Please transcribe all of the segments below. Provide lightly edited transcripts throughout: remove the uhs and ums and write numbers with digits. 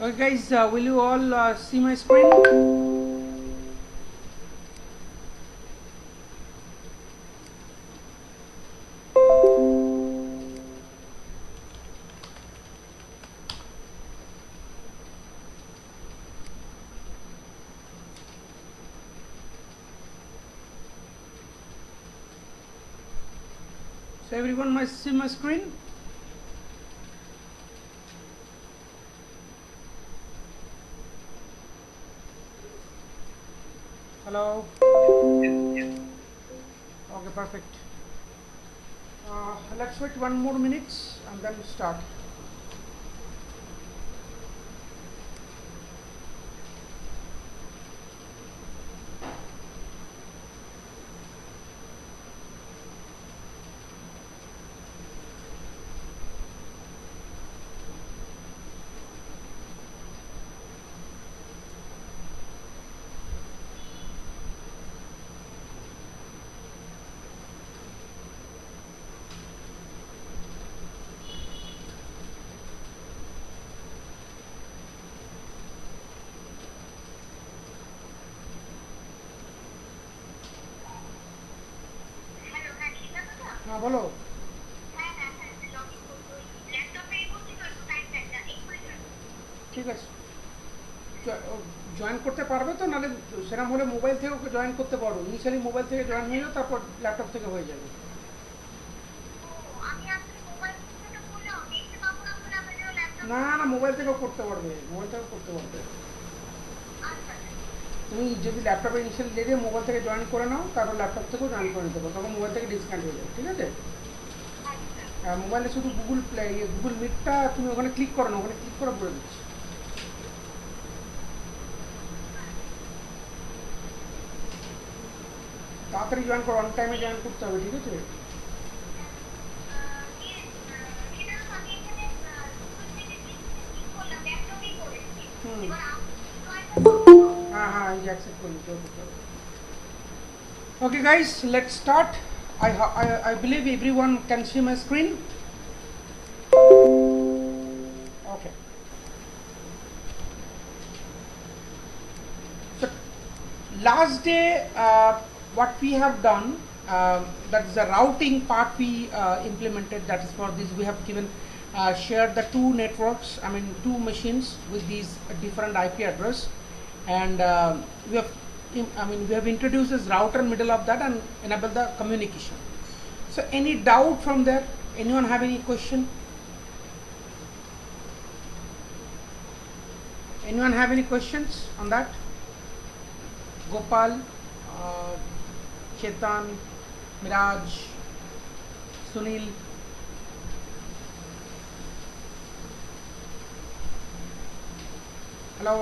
Okay guys, will you all see my screen? So everyone must see my screen? Hello? Okay, perfect. Let's wait 1 more minute and then start. বলো ঠিক আছে join করতে পারবে তো নালে সেরকম হলে মোবাইল থেকেও জয়েন করতে পারো ইনিশিয়ালি মোবাইল থেকে জয়েন হয়ে যাও তারপর ল্যাপটপ থেকে হয়ে যাবে না না মোবাইল থেকেও করতে পারবে তুমি যদি ল্যাপটপে ইনিশিয়ালি দিয়ে মোবাইল থেকে জয়েন করে নাও তারপর ল্যাপটপ থেকেও জয়েন করে নিতে পারো তখন মোবাইল থেকে ডিসকানেক্ট হয়ে যাবে ঠিক আছে মোবাইলে শুধু গুগল মিটটা তুমি ওখানে ক্লিক করো না ওখানে ক্লিক করে বলে দিচ্ছি তাড়াতাড়ি জয়েন করো অন টাইমে জয়েন করতে হবে ঠিক আছে हाँ ये एक्सेप्ट कर लीजिए okay guys let's start I believe everyone can see my screen okay so last day what we have done that is the routing part we implemented that is for this we have given shared the two networks I mean two machines with these different IP address and we have introduced this router in middle of that and enable the communication so any doubt from there anyone have any question anyone have any questions on that Gopal Chetan Miraj Sunil hello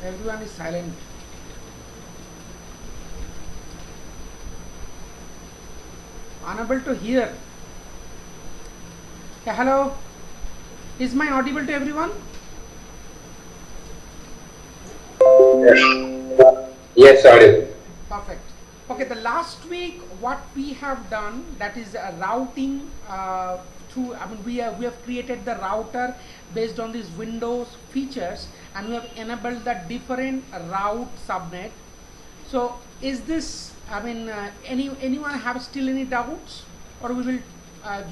everyone is silent unable to hear yeah, hello is my audible to everyone yes audible perfect okay the last week what we have done that is routing through I mean we have created the router based on these Windows features and we have enabled the different route subnet so is this I mean anyone have still any doubts or we will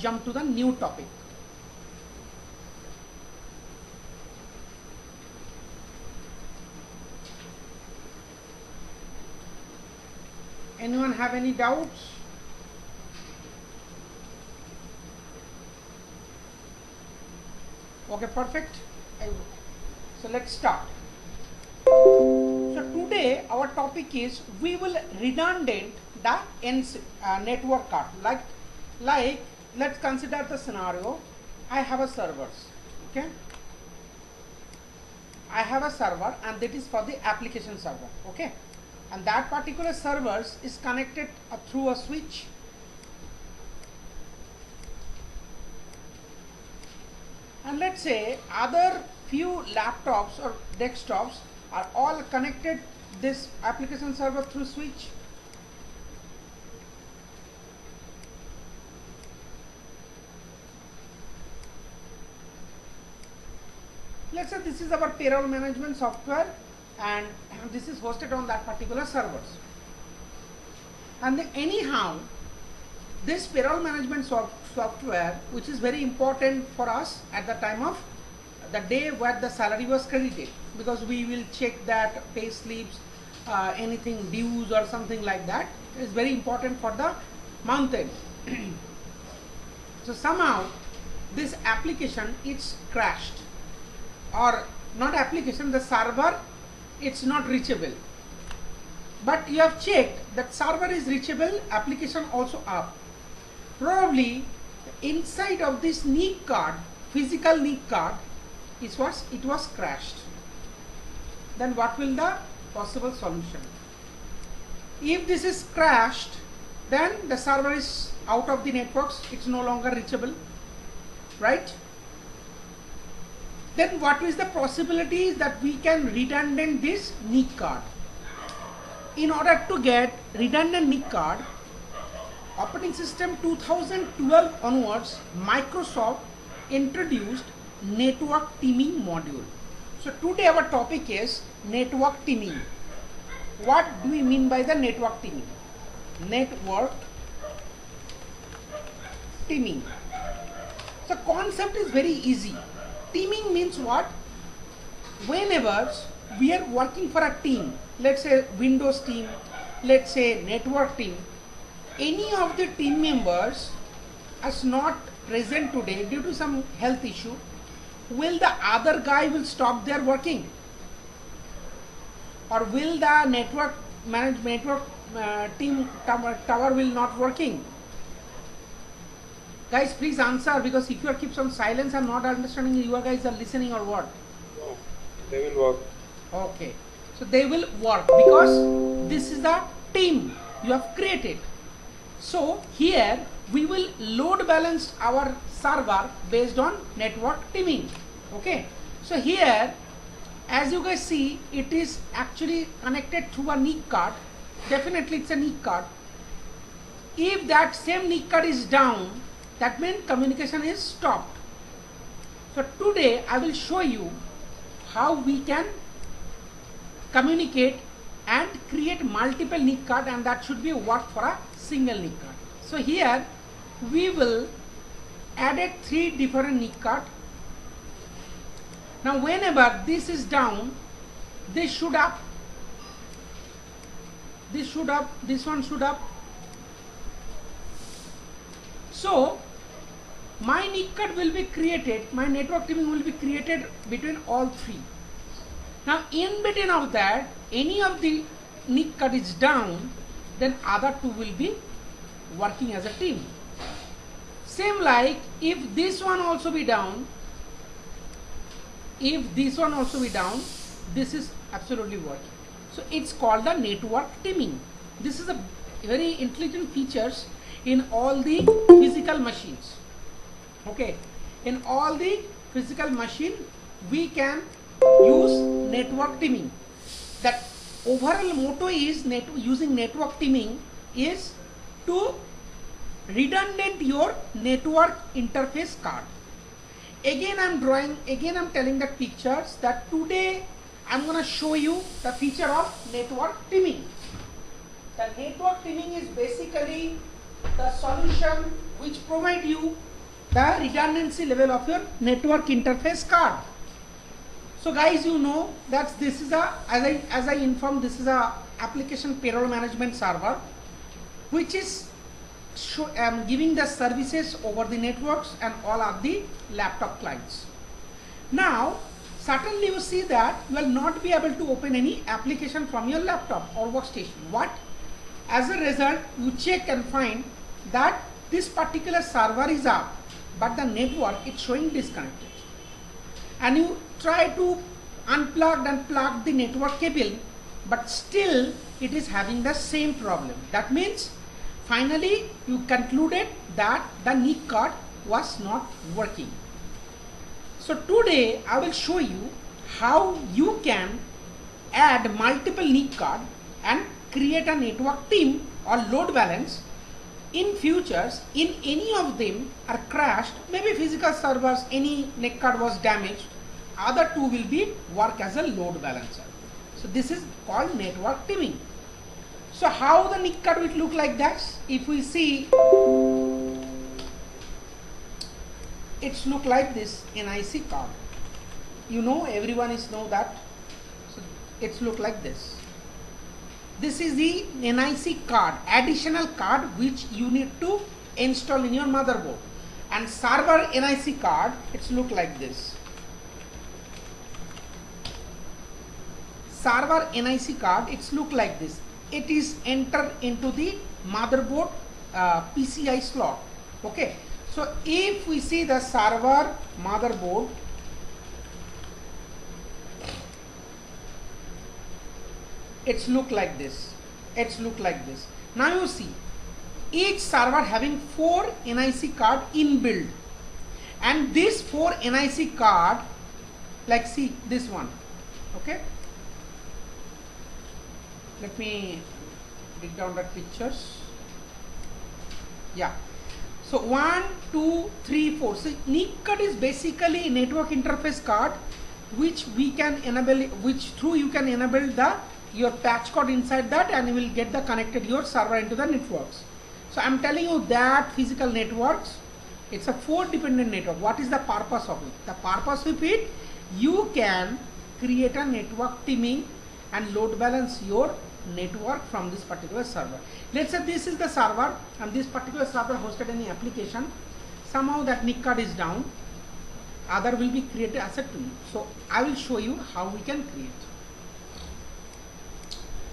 jump to the new topic anyone have any doubts okay perfect so let's start so today our topic is we will redundant the network card like let's consider the scenario I have a servers okay I have a server and that is for the application server okay and that particular servers is connected through a switch and let's say other few laptops or desktops are all connected this application server through switch let's say this is our payroll management software and this is hosted on that particular servers. And then anyhow, this payroll management software, which is very important for us at the time of the day where the salary was credited, because we will check that pay slips, anything dues or something like that, is very important for the month end. So somehow this application is crashed, or not application, the server, it's not reachable. But you have checked that server is reachable, application also up. Probably inside of this NIC card, physical NIC card, it was crashed. Then what will the possible solution? If this is crashed, then the server is out of the networks, it's no longer reachable, right? Then what is the possibility that we can redundant this NIC card? In order to get redundant NIC card, operating system 2012 onwards, Microsoft introduced network teaming module. So today our topic is network teaming. What do we mean by the network teaming? Network teaming. So concept is very easy. Teaming means what? Whenever we are working for a team, let's say Windows team, let's say network team, any of the team members is not present today due to some health issue, will the other guy will stop their working? Or will the network team tower will not working? Guys, please answer, because if you keep on silence, I'm not understanding you guys are listening or what? No, they will work. Okay, so they will work because this is the team you have created. So here we will load balance our server based on network teaming. Okay, so here as you guys see, it is actually connected through a NIC card. Definitely it's a NIC card. If that same NIC card is down, that means communication is stopped. So today I will show you how we can communicate and create multiple NIC card, and that should be work for a single NIC card. So here we will add 3 different NIC card. Now whenever this is down, this should up, this should up, this one should up. So my NIC card will be created, my network teaming will be created between all 3. Now in between of that, any of the NIC card is down, then other 2 will be working as a team. Same like if this one also be down, if this one also be down, this is absolutely working. So it's called the network teaming. This is a very intelligent features in all the physical machines. Okay, in all the physical machine we can use network teaming. That overall motto is using network teaming is to redundant your network interface card. Again I'm telling the pictures that today I'm going to show you the feature of network teaming. The network teaming is basically the solution which provide you the redundancy level of your network interface card. So guys, you know that this is a, as I informed, this is a application payroll management server which is giving the services over the networks and all of the laptop clients. Now certainly you see that you will not be able to open any application from your laptop or workstation. What? As a result, you check and find that this particular server is up, but the network is showing disconnected. And you try to unplug and plug the network cable, but still it is having the same problem. That means finally you concluded that the NIC card was not working. So today I will show you how you can add multiple NIC card and create a network team or load balance. In futures, in any of them are crashed, maybe physical servers, any NIC card was damaged, other two will be work as a load balancer. So this is called network teaming. So how the NIC card will look like that? If we see, it's look like this NIC card. You know, everyone is know that. So it's look like this. This is the NIC card, additional card which you need to install in your motherboard. And server NIC card, it's look like this. Server NIC card, it's look like this. It is entered into the motherboard PCI slot. Okay. So if we see the server motherboard, it's look like this. It's look like this. Now you see, each server having 4 NIC card inbuilt, and this 4 NIC card, like see this one. Okay. Let me dig down the pictures. Yeah. So 1, 2, 3, 4. So NIC card is basically a network interface card which we can enable, which through you can enable the your patch code inside that, and you will get the connected your server into the networks. So I'm telling you that physical networks, it's a 4 dependent network. What is the purpose of it? The purpose of it, you can create a network teaming and load balance your network from this particular server. Let's say this is the server and this particular server hosted any application. Somehow that NIC card is down. Other will be created as a tool. So I will show you how we can create.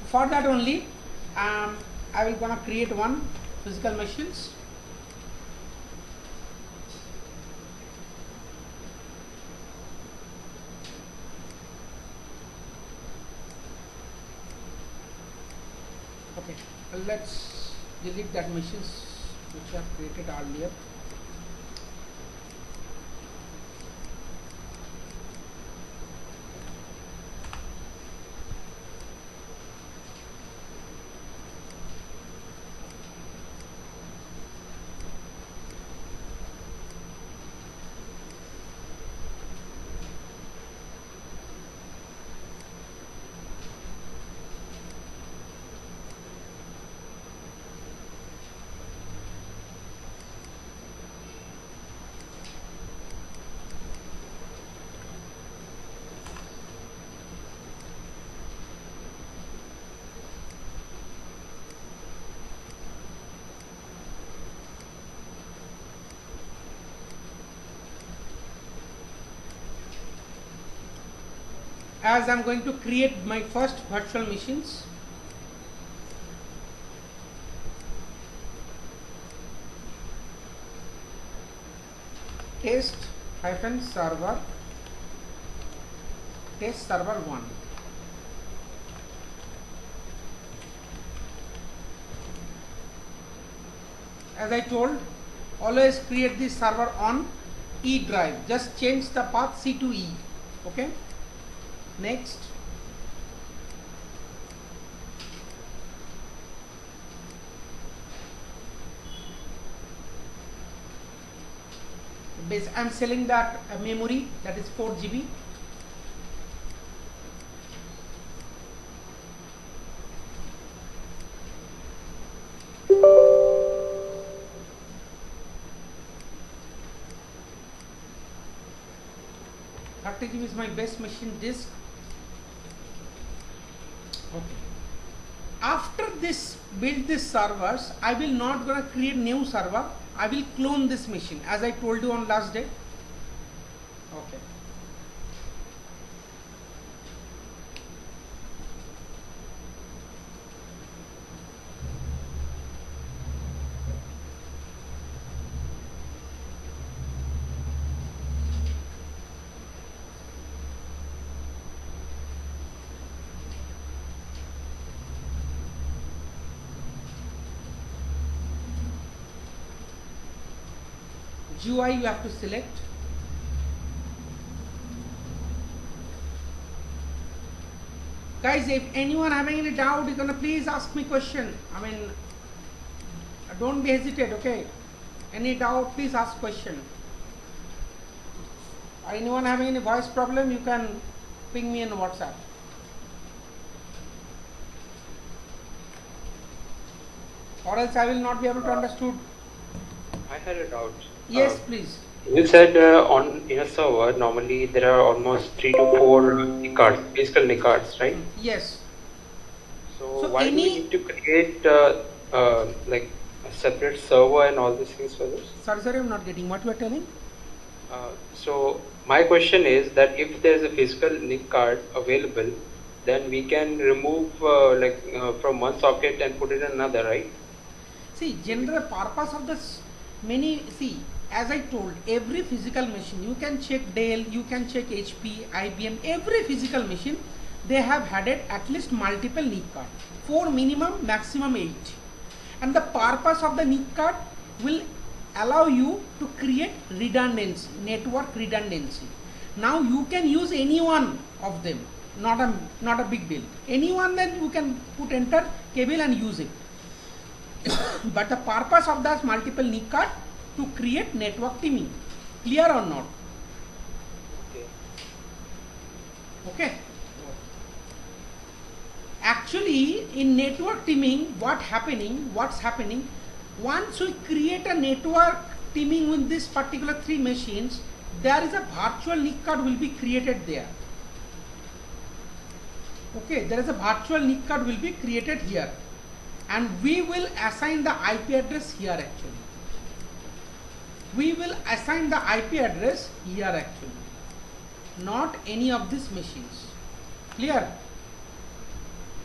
For that only, I will gonna create one physical machines. Okay, let's delete that machines which I have created earlier. As I'm going to create my first virtual machines, test-server, test server 1. As I told, always create this server on E drive. Just change the path C to E. Okay. Next. I'm selling that memory, that is 4 GB. GB is my best machine disk. Okay. After this, build this servers, I will not gonna create new server. I will clone this machine as I told you on last day. Okay. GUI you have to select. Guys, if anyone having any doubt, you're gonna please ask me question. I mean, don't be hesitate, okay? Any doubt, please ask question. Anyone having any voice problem, you can ping me in WhatsApp. Or else I will not be able to understood. I had a doubt. Yes, please. You said in a server, normally there are almost 3 to 4 NIC cards, physical NIC cards, right? Yes. So why do we need to create like a separate server and all these things for this? Sorry, I'm not getting what you are telling. So my question is that if there is a physical NIC card available, then we can remove from one socket and put it in another, right? See, general purpose of this as I told, every physical machine, you can check Dell, you can check HP, IBM, every physical machine, they have had it at least multiple NIC card, 4 minimum, maximum 8. And the purpose of the NIC card will allow you to create redundancy, network redundancy. Now you can use any one of them, not a big deal. Any one, then you can put enter cable and use it. But the purpose of that multiple NIC card to create network teaming. Clear or not? Okay. Actually, in network teaming, what's happening, once we create a network teaming with this particular 3 machines, there is a virtual NIC card will be created there. Okay, there is a virtual NIC card will be created here, and we will assign the IP address here actually. We will assign the IP address here actually, not any of these machines. Clear?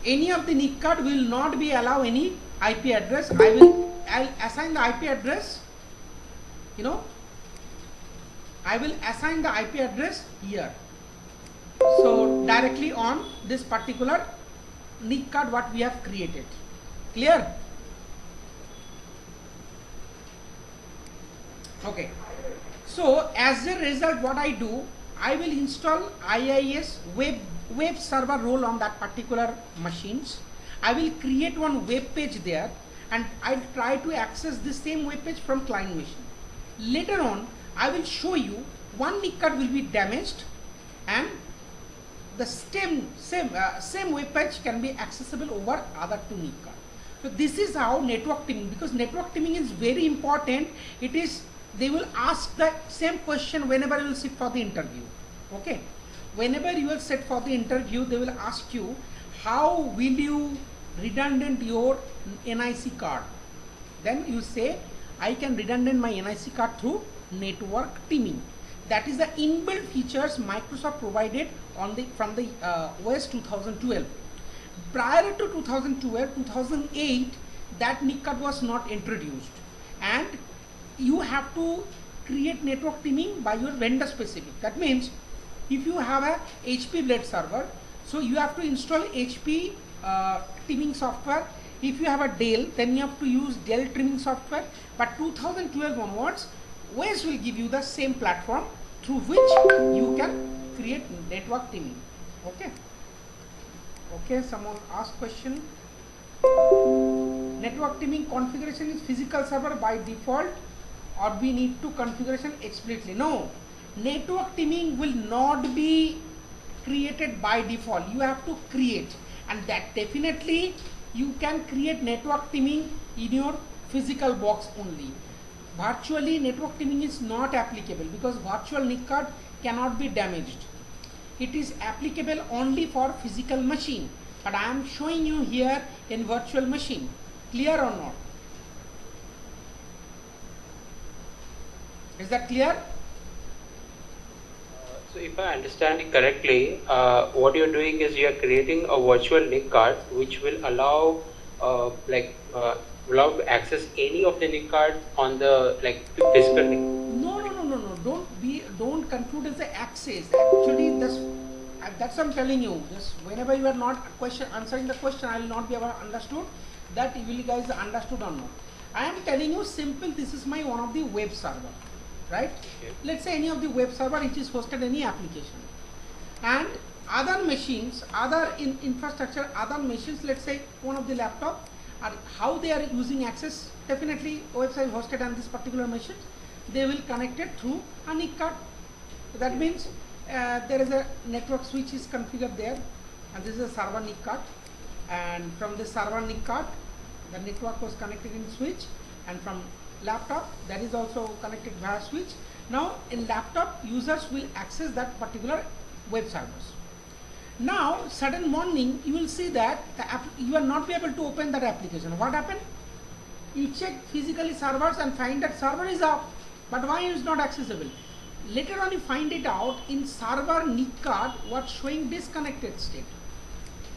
Any of the NIC card will not be allow any IP address. I'll assign the IP address, I will assign the IP address here. So directly on this particular NIC card what we have created. Clear? Okay. So as a result, what I do, I will install IIS web server role on that particular machines. I will create one web page there, and I'll try to access the same web page from client machine. Later on, I will show you one NIC card will be damaged, and the same web page can be accessible over other 2 NIC cards. So this is how network teaming, because network teaming is very important. They will ask the same question whenever you will sit for the interview. Okay, whenever you will sit for the interview, they will ask you how will you redundant your NIC card. Then you say I can redundant my NIC card through network teaming. That is the inbuilt features Microsoft provided from the OS 2012. Prior to 2012, 2008, that NIC card was not introduced, and you have to create network teaming by your vendor specific. That means if you have a HP Blade server, so you have to install HP teaming software. If you have a Dell, then you have to use Dell teaming software. But 2012 onwards, OS will give you the same platform through which you can create network teaming. Okay. Okay, someone asked question. Network teaming configuration is physical server by default, or we need to configuration explicitly? No, network teaming will not be created by default. You have to create, and that definitely you can create network teaming in your physical box only. Virtually network teaming is not applicable because virtual NIC card cannot be damaged. It is applicable only for physical machine, but I am showing you here in virtual machine. Clear or not? Is that clear? So if I understand it correctly, what you're doing is you're creating a virtual NIC card which will allow to access any of the NIC card on the physical NIC. No. Don't conclude as the access. Actually, that's what I'm telling you. Just whenever you are not answering the question, I will not be able to understood that you guys understood or not. I am telling you simple. This is my one of the web server, right? Okay. Let's say any of the web server which is hosted any application, and other machines, other infrastructure, other machines. Let's say one of the laptop, or how they are using access. Definitely, website hosted on this particular machine, they will connect it through a NIC card. So that means there is a network switch is configured there, and this is a server NIC card, and from this server NIC card the network was connected in switch, and from laptop that is also connected via switch. Now in laptop users will access that particular web servers. Now sudden morning you will see that you will not be able to open that application. What happened? You check physically servers and find that server is up, but why is not accessible? Later on you find it out in server NIC card what's showing disconnected state.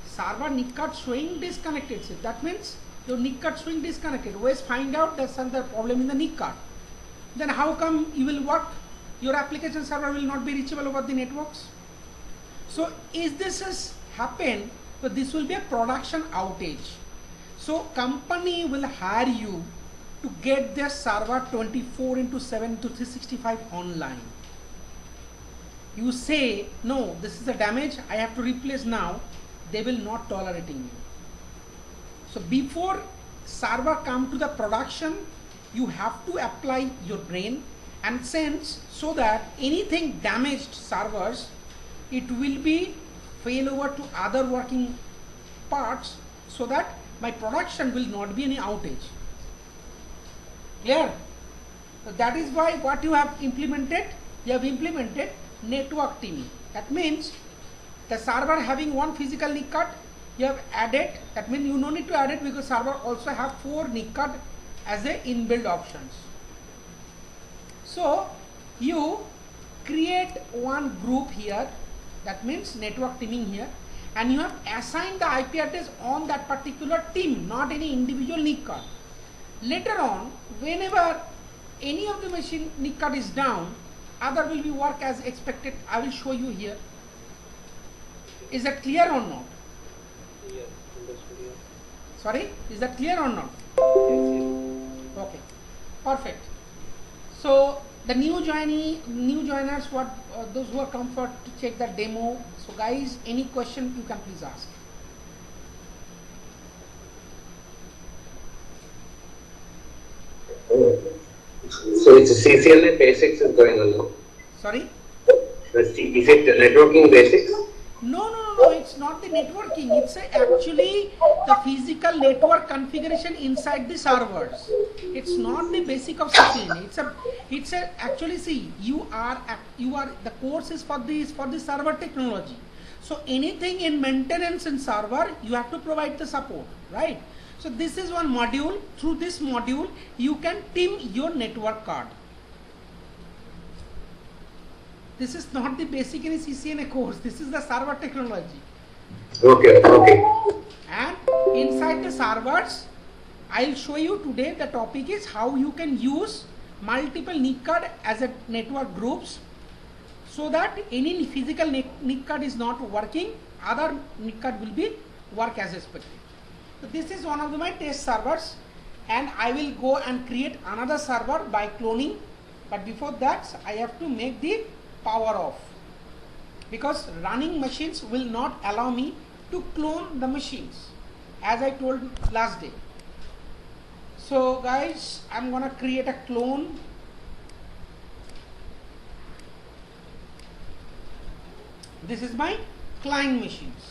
Server NIC card showing disconnected state. That means your NIC card showing disconnected. Always find out there's some problem in the NIC card. Then how come you will work? Your application server will not be reachable over the networks. So if this has happened, so this will be a production outage. So company will hire you to get their server 24/7 to 365 online. You say, no, this is a damage, I have to replace now. They will not tolerating you. So before server come to the production, you have to apply your brain and sense, so that anything damaged servers, it will be fail over to other working parts, so that my production will not be any outage. Clear? So that is why what you have implemented network teaming. That means the server having one physical NIC card, you have added, that means you no need to add it, because server also have 4 NIC card as a inbuilt options. So you create one group here, that means network teaming here, and you have assigned the IP address on that particular team, not any individual NIC card. Later on, whenever any of the machine NIC card is down, other will be work as expected. I will show you here. Is that clear or not? Yes, understood. Yes. Sorry, is that clear or not? Yes. Okay, perfect. So the new joiners, what those who are comfort to check the demo. So guys, any question you can please ask. So it's CCNA basics is going on now. Sorry? Is it networking basics? No, it's not the networking. It's actually the physical network configuration inside the servers. It's not the basic of CCNA. It's a actually, see, you are the course is for the server technology. So anything in maintenance in server, you have to provide the support, right? So this is one module. Through this module, you can team your network card. This is not the basic in CCNA course. This is the server technology. Okay. And inside the servers, I'll show you today. The topic is how you can use multiple NIC card as a network groups, so that any physical NIC card is not working, other NIC card will be work as expected. So this is one of my test servers, and I will go and create another server by cloning. But before that, I have to make the power off, because running machines will not allow me to clone the machines, as I told last day. So guys, I'm gonna create a clone. This is my client machines.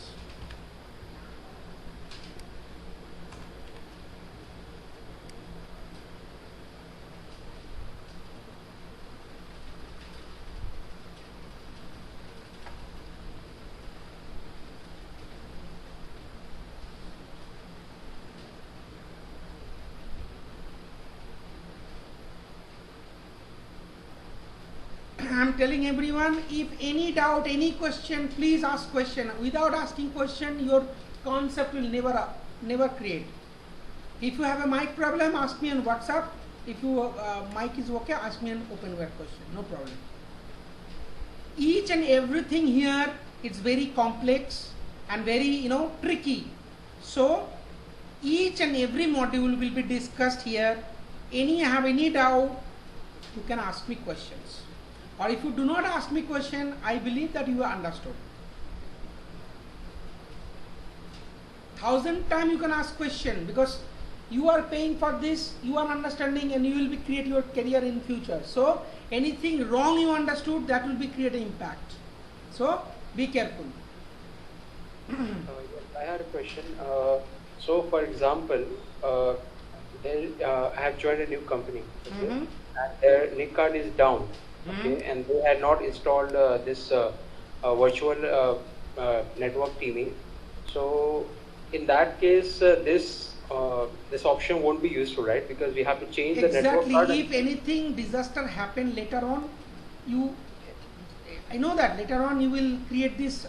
I'm telling everyone, if any doubt, any question, please ask question. Without asking question, your concept will never create. If you have a mic problem, ask me on WhatsApp. If your mic is okay, ask me an open word question, no problem. Each and everything here is very complex and very tricky. So each and every module will be discussed here. Have any doubt, you can ask me questions. Or if you do not ask me question, I believe that you have understood. 1,000 times you can ask question, because you are paying for this, you are understanding, and you will be create your career in future. So anything wrong you understood, that will be create an impact. So be careful. Yes, I had a question. So, for example, I have joined a new company, okay, Mhm. and their NIC card is down, okay, Mhm. and they had not installed this virtual network teaming. So, in that case, this option won't be useful, right? Because we have to change the network Exactly. card. If anything disaster happen later on, you, I know that later on you will create this,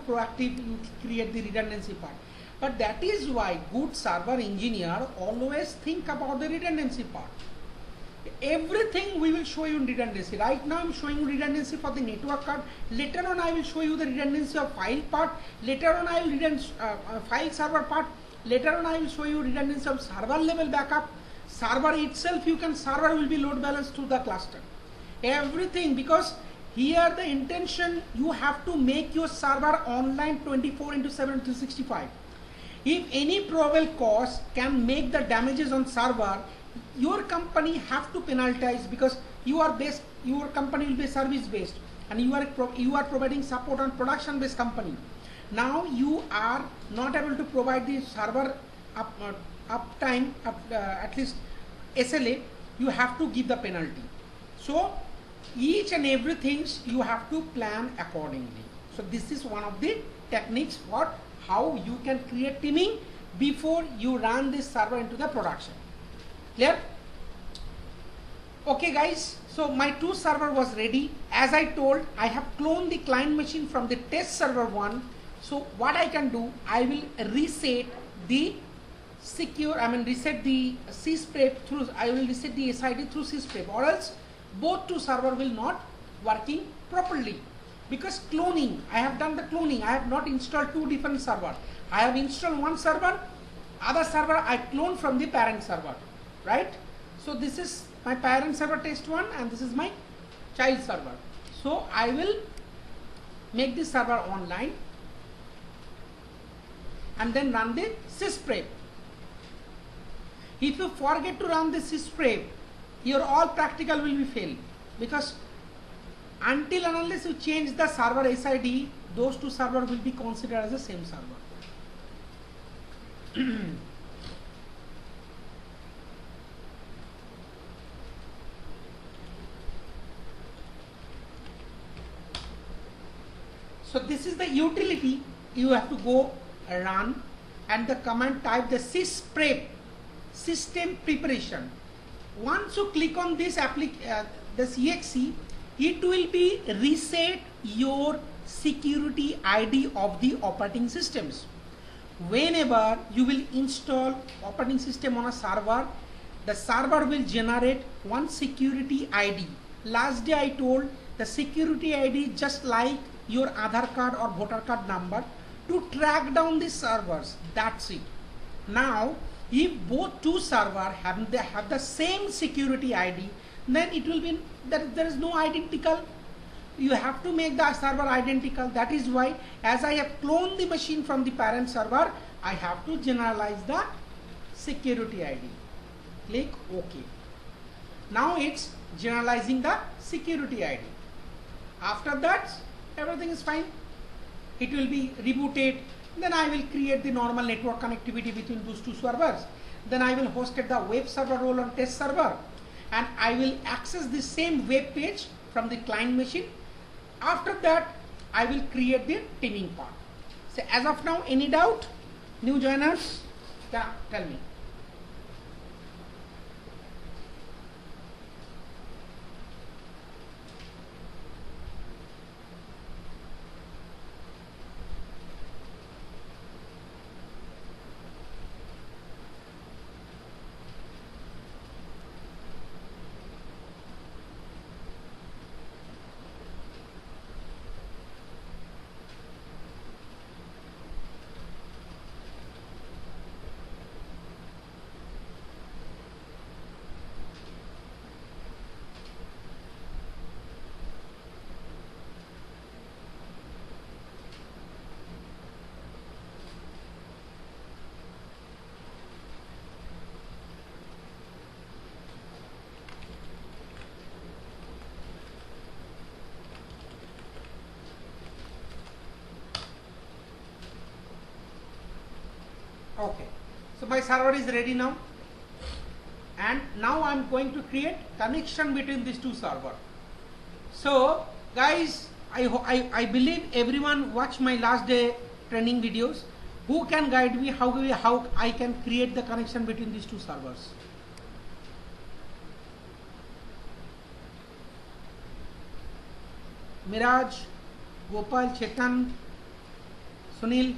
proactive. You create the redundancy part. But that is why good server engineer always think about the redundancy part. Everything we will show you in redundancy. Right now I'm showing you redundancy for the network card. Later on I will show you the redundancy of file part. Later on I will redundancy file server part. Later on I will show you redundancy of server level backup. Server itself, server will be load balanced to the cluster. Everything, because here the intention, you have to make your server online 24/7 365. If any probable cause can make the damages on server, your company have to penalize, because your company will be service based, and you are providing support on production based company. Now you are not able to provide the server uptime, at least SLA, you have to give the penalty. So each and everything you have to plan accordingly. So this is one of the techniques for how you can create teaming before you run this server into the production. Clear? Okay guys, so my 2 server was ready. As I told, I have cloned the client machine from the test server 1. So what I can do, I will reset the reset the sysprep through, I will reset the SID through sysprep, or else both 2 server will not working properly. Because cloning, I have done the cloning, I have not installed 2 different server. I have installed one server, other server I clone from the parent server, right? So this is my parent server test 1 and this is my child server. So I will make this server online and then run the sysprep. If you forget to run the sysprep, your all practical will be failed, because until and unless you change the server SID, those 2 servers will be considered as the same server. So this is the utility you have to go run, and the command type the sysprep, system preparation. Once you click on this this exe, it will be reset your security ID of the operating systems. Whenever you will install operating system on a server, the server will generate one security ID. Last day I told the security ID just like your Aadhaar card or voter card number to track down the servers. That's it. Now if both 2 servers have the same security ID, then it will be that there is no identical. You have to make the server identical. That is why, as I have cloned the machine from the parent server, I have to generalize the security ID. Click OK. Now it's generalizing the security ID. After that, everything is fine. It will be rebooted. Then I will create the normal network connectivity between those 2 servers. Then I will host the web server role on test server, and I will access the same web page from the client machine. After that, I will create the teaming part. So as of now, any doubt? New joiners? Yeah, tell me. Okay, so my server is ready now, and now I'm going to create connection between these two servers. So guys, I believe everyone watched my last day training videos. Who can guide me how I can create the connection between these two servers? Miraj, Gopal, Chetan, Sunil.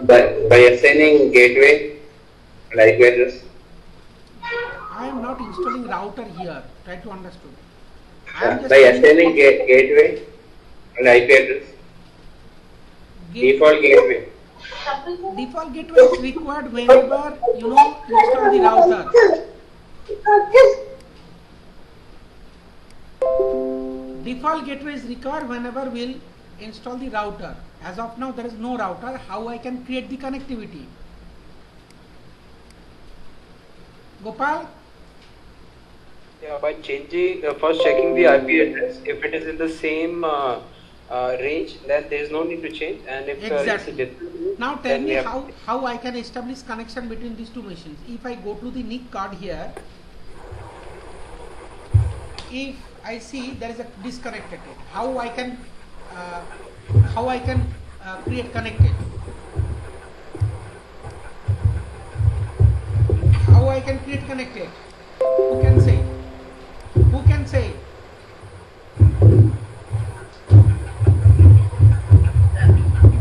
By assigning gateway and IP address. I am not installing router here. Try to understand. I am just By assigning gateway and IP address. Default gateway. Default gateway is required whenever install the router. Default gateway is required whenever we'll install the router. As of now, there is no router. How I can create the connectivity? Gopal? Yeah, by changing, first checking the IP address. If it is in the same range, then there is no need to change. And if Exactly. it's a different, Now tell me how I can establish connection between these two machines. If I go to the NIC card here, if I see there is a disconnected, how I can create connected? How I can create connected? Who can say? Who can say?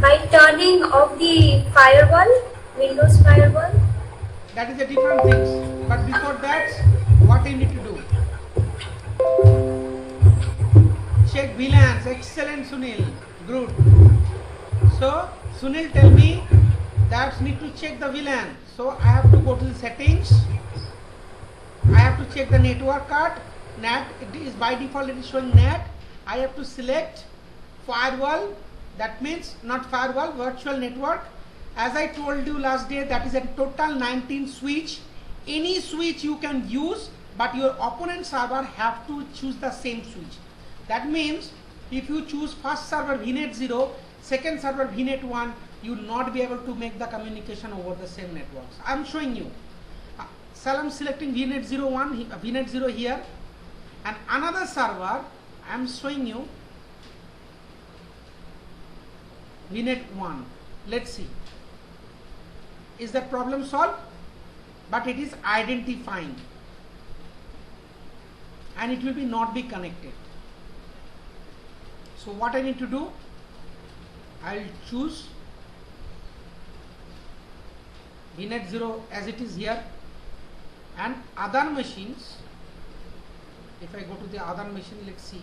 By turning off the firewall, Windows firewall. That is a different thing. But before that, what you need to do? Check VLANs. Excellent, Sunil. Good. So Sunil tell me that need to check the VLAN. So I have to go to the settings. I have to check the network card. NAT, it is by default it is showing NAT. I have to select firewall. That means not firewall, virtual network. As I told you last day, that is a total 19 switch. Any switch you can use, but your opponent server have to choose the same switch. That means if you choose first server VNet 0, second server VNet 1, you will not be able to make the communication over the same networks. I am showing you. So I am selecting VNet 01, VNet 0 here, and another server I am showing you VNet 1. Let's see. Is that problem solved? But it is identifying, and it will not be connected. So what I need to do? I will choose VNet 0 as it is here, and other machines. If I go to the other machine, let's see.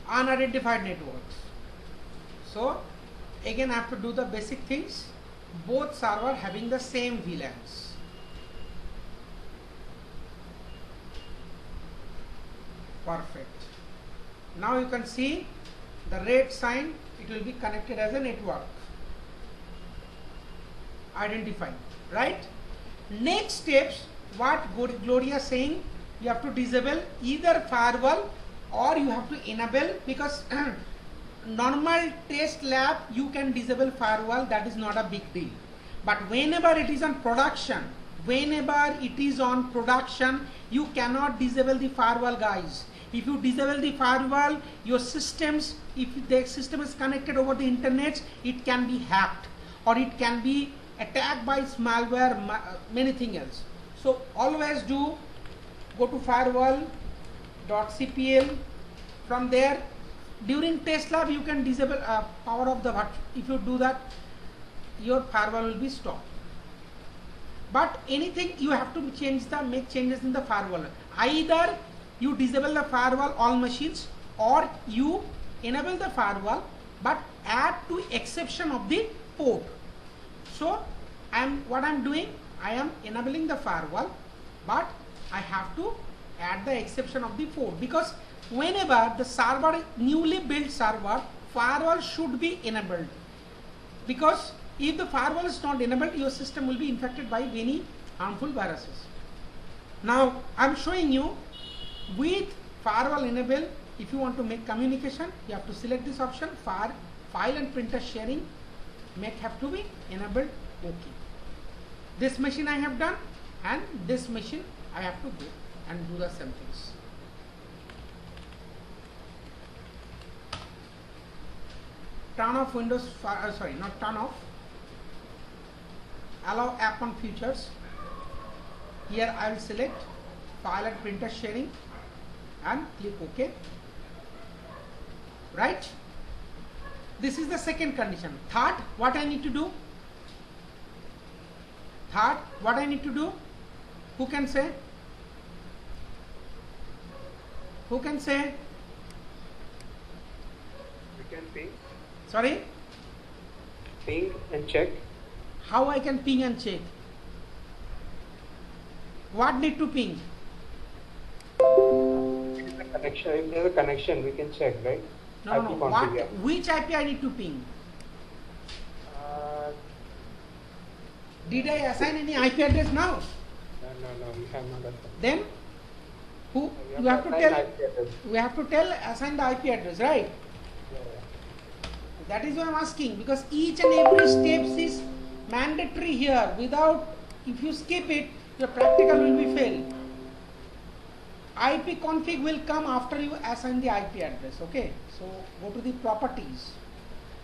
Unidentified networks. So again I have to do the basic things. Both server having the same VLANs. Perfect. Now you can see the red sign, it will be connected as a network. Identifying, right? Next steps, what Gloria saying, you have to disable either firewall or you have to enable, because normal test lab you can disable firewall, that is not a big deal. But whenever it is on production, you cannot disable the firewall, guys. If you disable the firewall, your systems, if the system is connected over the internet, it can be hacked or it can be attacked by malware, many things else. So always go to firewall.cpl. From there, during test lab you can disable power of the virtual. If you do that, your firewall will be stopped. But anything you have to make changes in the firewall. Either you disable the firewall all machines, or you enable the firewall but add to exception of the port. So what I am doing, I am enabling the firewall, but I have to add the exception of the port, because whenever the server, newly built server, firewall should be enabled, because if the firewall is not enabled, your system will be infected by many harmful viruses. Now I am showing you with firewall enabled. If you want to make communication, you have to select this option, file and printer sharing have to be enabled. Okay, this machine I have done, and this machine I have to go and do the same things. Turn off Windows, sorry, not turn off, allow app on features. Here I will select file and printer sharing and click OK. Right? This is the second condition. Third, what I need to do? Third, what I need to do? Who can say? Who can say? We can ping. Sorry? Ping and check. How I can ping and check? What need to ping? Connection. If there's a connection, we can check, right? No, no, no. What, which IP I need to ping? Did I assign any IP address now? No, we have not done that. Then who you have to tell? We have to tell assign the IP address, right? Yeah. That is why I'm asking, because each and every step is mandatory here. Without, if you skip it, your practical will be failed. IP config will come after you assign the IP address. Okay, so go to the properties.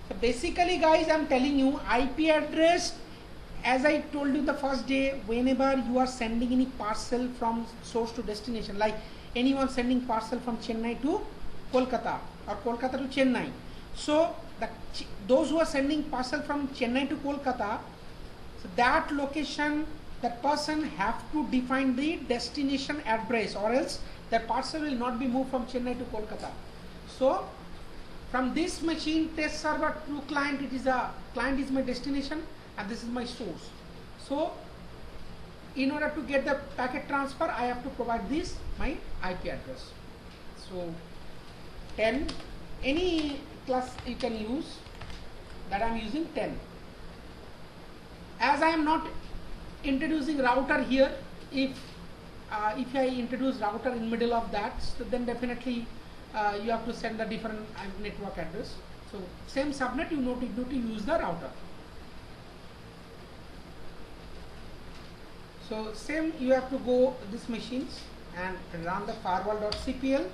So basically, guys, I'm telling you, IP address, as I told you the first day, whenever you are sending any parcel from source to destination, like anyone sending parcel from Chennai to Kolkata or Kolkata to Chennai. So those who are sending parcel from Chennai to Kolkata, so that location, that person have to define the destination address, or else that parcel will not be moved from Chennai to Kolkata. So from this machine test server to client, it is a client is my destination and this is my source. So in order to get the packet transfer, I have to provide this my IP address. So 10, any class you can use, that I am using 10. As I am not introducing router here, if I introduce router in middle of that, so then definitely you have to send the different network address. So same subnet, you need to use the router. So same, you have to go these machines and run the firewall.cpl,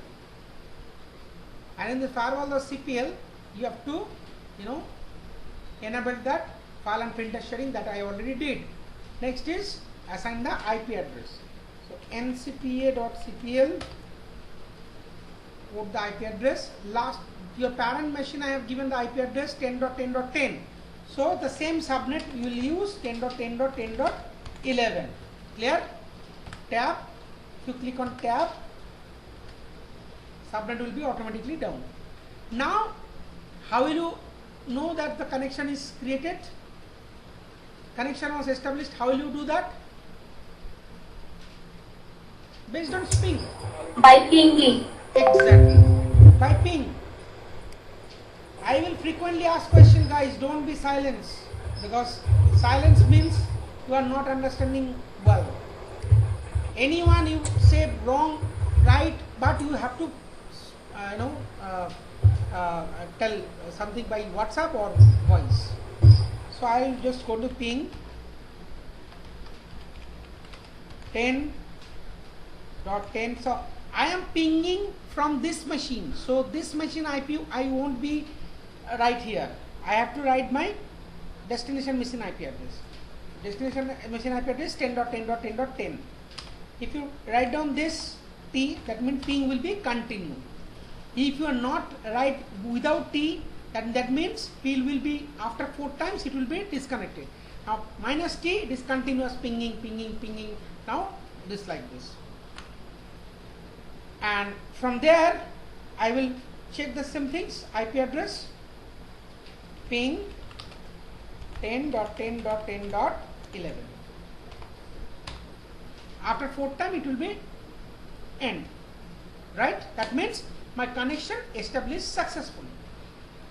and in the firewall.cpl you have to enable that file and printer sharing that I already did. Next is assign the IP address. So ncpa.cpl, put the IP address. Last, your parent machine, I have given the IP address 10.10.10. So the same subnet you will use 10.10.10.11. Clear? Tab. If you click on tab, subnet will be automatically down. Now, how will you know that the connection is created? Connection was established. How will you do that? Based on ping. By pinging. Exactly. By ping. I will frequently ask question, guys. Don't be silent, because silence means you are not understanding well. Anyone you say wrong, right, but you have to tell something by WhatsApp or voice. So I will just go to ping 10.10. So I am pinging from this machine. So this machine IP I won't be right here. I have to write my destination machine IP address. Destination machine IP address 10.10.10.10. If you write down this T, that means ping will be continue. If you are not write without T, that means ping will be after 4 times it will be disconnected. Now minus T, discontinuous pinging. Now this like this. And from there I will check the same things, IP address ping 10.10.10.11. After 4th time it will be end, right? That means my connection established successfully.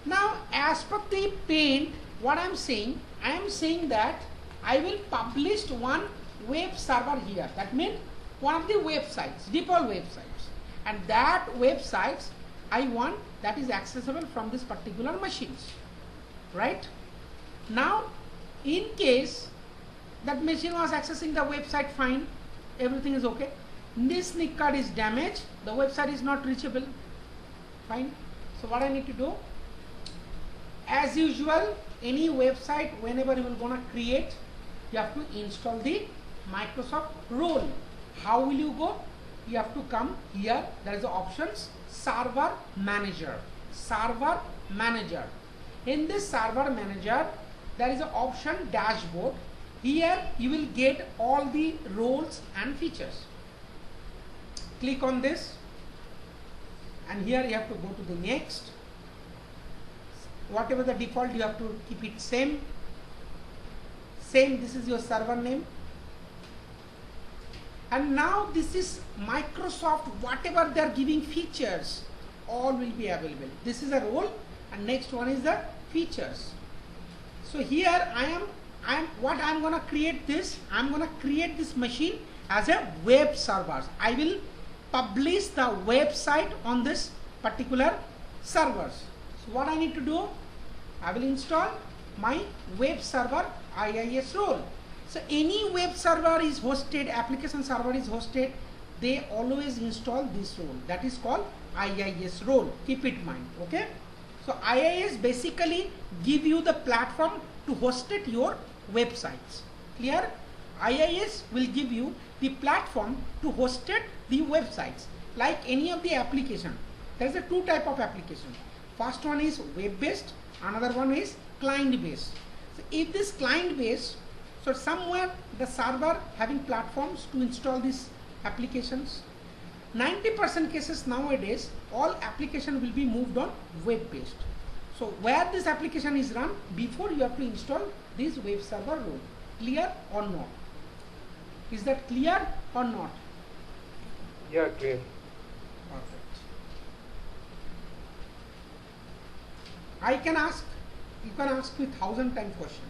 Now as per the paint, what I am saying that I will publish one web server here. That means one of the websites, default websites, and that websites I want that is accessible from this particular machines, right? Now in case that machine was accessing the website fine, everything is okay, this NIC card is damaged, the website is not reachable, fine. So what I need to do, as usual, any website whenever you will gonna create, you have to install the Microsoft role. How will you go? You have to come here, there is the options, server manager. Server manager. In this server manager, there is an option dashboard. Here you will get all the roles and features. Click on this, and here you have to go to the next. Whatever the default, you have to keep it same. This is your server name. And now this is Microsoft, whatever they are giving features, all will be available. This is a role, and next one is the features. So here what I'm gonna create this, I'm gonna create this machine as a web server. I will publish the website on this particular servers. So what I need to do, I will install my web server IIS role. So any web server is hosted, application server is hosted, they always install this role, that is called IIS role. Keep it in mind, okay? So IIS basically give you the platform to host it your websites. Clear? IIS will give you the platform to host it the websites. Like any of the application, there is a two type of application. First one is web based, another one is client based. So if this client based, so somewhere the server having platforms to install these applications. 90% cases nowadays, all application will be moved on web based. So where this application is run, before you have to install this web server role. Clear or not? Is that clear or not? Yeah, clear. Perfect. I can ask, you can ask me 1,000 times questions.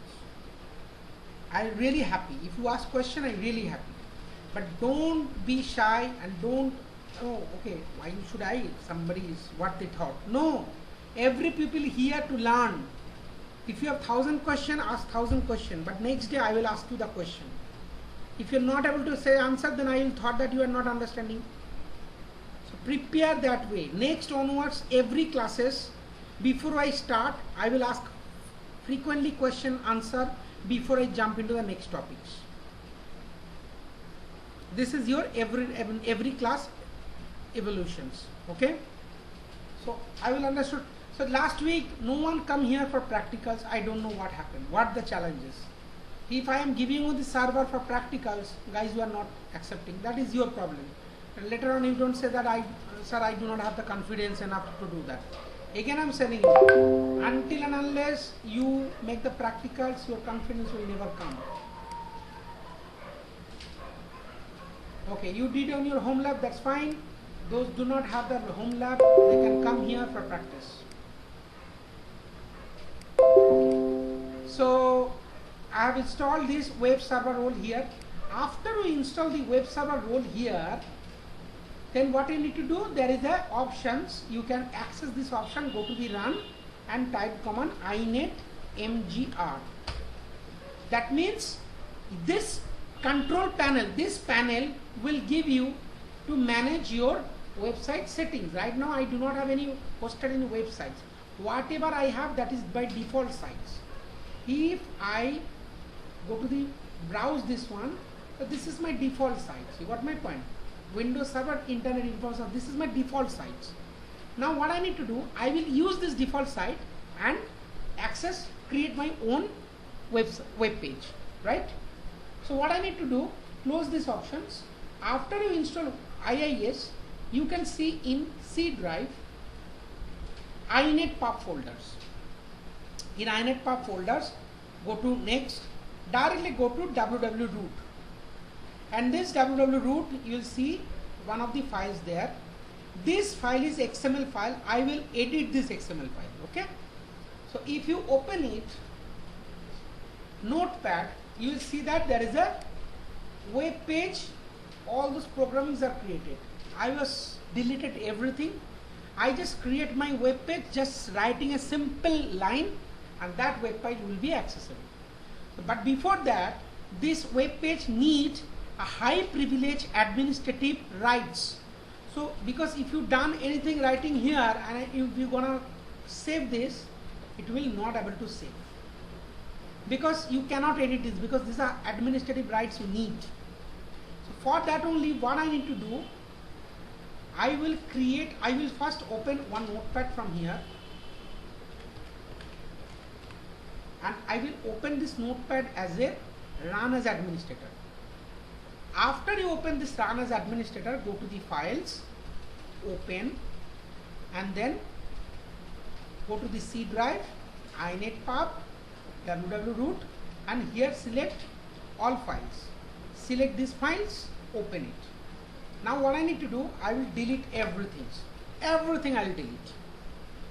I'm really happy. If you ask question, I'm really happy. But don't be shy and don't, oh, okay, why should I? Somebody is what they thought. No, every people here to learn. If you have 1,000 questions, ask 1,000 questions. But next day I will ask you the question. If you're not able to say answer, then I will thought that you are not understanding. So prepare that way. Next onwards, every classes, before I start, I will ask frequently question answer before I jump into the next topics. This is your every class evolutions. Okay. So I will understood. So last week no one come here for practicals. I don't know what happened. What the challenges? If I am giving you the server for practicals, guys, you are not accepting. That is your problem. And later on you don't say that sir, I do not have the confidence enough to do that. Again, I am saying you, until and unless you make the practicals, your confidence will never come. Okay, you did on your home lab, that's fine. Those do not have the home lab, they can come here for practice. So I have installed this web server role here. After we install the web server role here, then what you need to do, there is a options. You can access this option, go to the run and type command inet mgr. That means this control panel, this panel will give you to manage your website settings. Right now I do not have any hosted any websites. Whatever I have, that is by default sites. If I go to the browse this one, so this is my default sites. You got my point? Windows Server Internet Information, this is my default sites. Now what I need to do, I will use this default site and access, create my own web page, right? So what I need to do, close these options. After you install IIS, you can see in C drive inet pub folders. In inet pub folders, go to next, directly go to www root. And this www root, you will see one of the files there. This file is XML file. I will edit this XML file. Okay. So if you open it, Notepad, you will see that there is a web page. All those programs are created. I was deleted everything. I just create my web page, just writing a simple line, and that web page will be accessible. But before that, this web page needs a high privilege administrative rights. So because if you done anything writing here and if you gonna save this, it will not able to save, because you cannot edit this, because these are administrative rights you need. So for that only, what I need to do, I will first open one notepad from here, and I will open this notepad as a run as administrator. After you open this run as administrator, go to the files, open, and then go to the C drive, inetpub, www-root, and here select all files. Select these files, open it. Now what I need to do, I will delete everything. Everything I will delete.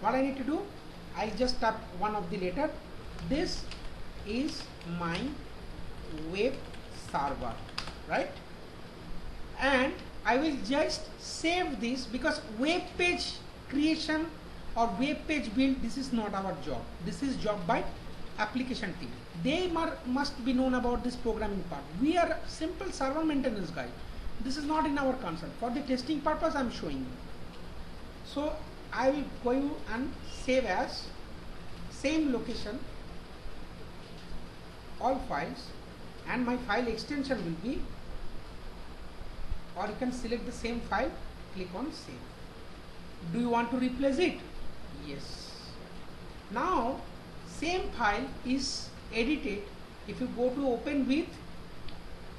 What I need to do, I just tap one of the letter. This is my web server, right? And I will just save this, because web page creation or web page build, this is not our job. This is job by application team. They must be known about this programming part. We are simple server maintenance guy. This is not in our concern. For the testing purpose, I am showing you. So I will go and save as same location all files, and my file extension will be, or you can select the same file, click on save. Do you want to replace it? Yes. Now same file is edited. If you go to open with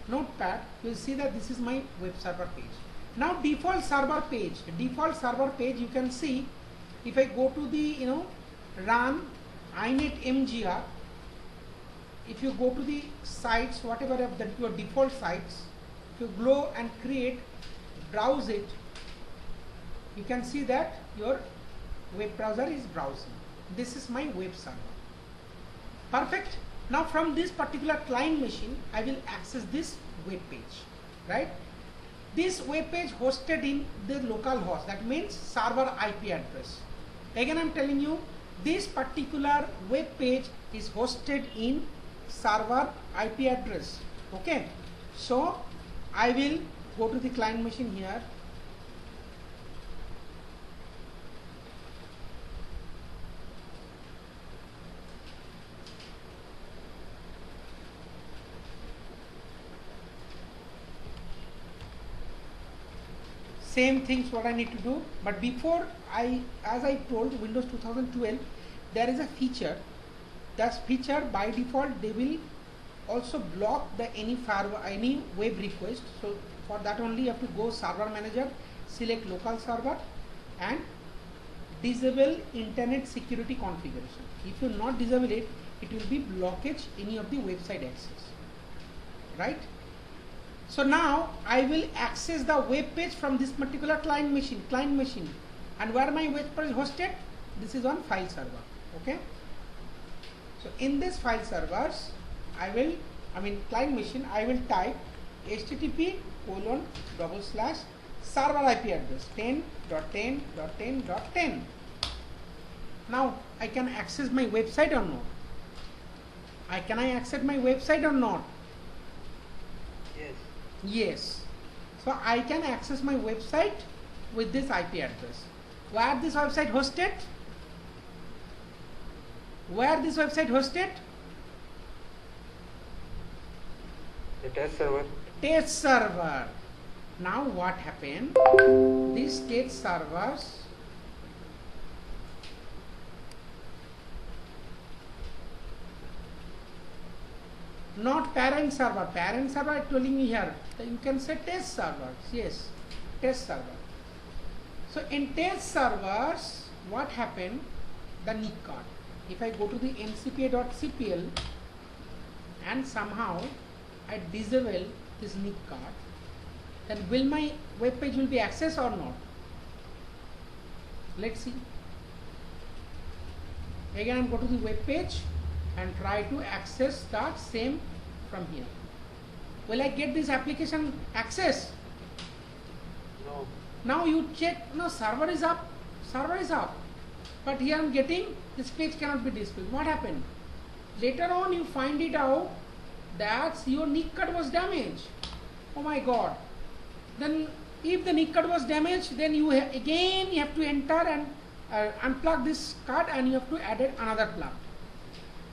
Notepad, you will see that this is my web server page. Now default server page, you can see, if I go to the run inet mgr, if you go to the sites, whatever of that your default sites, if you go and create, browse it, you can see that your web browser is browsing. This is my web server. Perfect. Now from this particular client machine, I will access this web page, right? This web page hosted in the local host, that means server IP address. Again, I am telling you, this particular web page is hosted in server IP address. Okay, so I will go to the client machine here. Same things what I need to do, but before as I told, Windows 2012, there is a feature. That feature by default they will also block any web request. So for that only you have to go server manager, select local server, and disable internet security configuration. If you not disable it, it will be blockage any of the website access, right? So now I will access the web page from this particular client machine, and where my web page is hosted, this is on file server. Okay, so in this file servers, client machine, I will type http:// server IP address 10.10.10.10. Now I can access my website or not? Can I access my website or not? Yes. So I can access my website with this IP address. Where this website hosted? The test server. Test server. Now what happened? These test servers not parent server. Parent server I telling you here. You can say test servers. Yes, test server. So in test servers, what happened? The NIC card. If I go to the ncpa.cpl and somehow I disable this NIC card, then will my web page will be accessed or not? Let's see. Again, I'm go to the web page and try to access the same from here. Will I get this application access? No. Now you check, no, server is up, but here I'm getting this page cannot be displayed. What happened? Later on you find it out that your NIC card was damaged. Oh my god. Then if the NIC card was damaged, then you again you have to enter and unplug this card and you have to add another plug.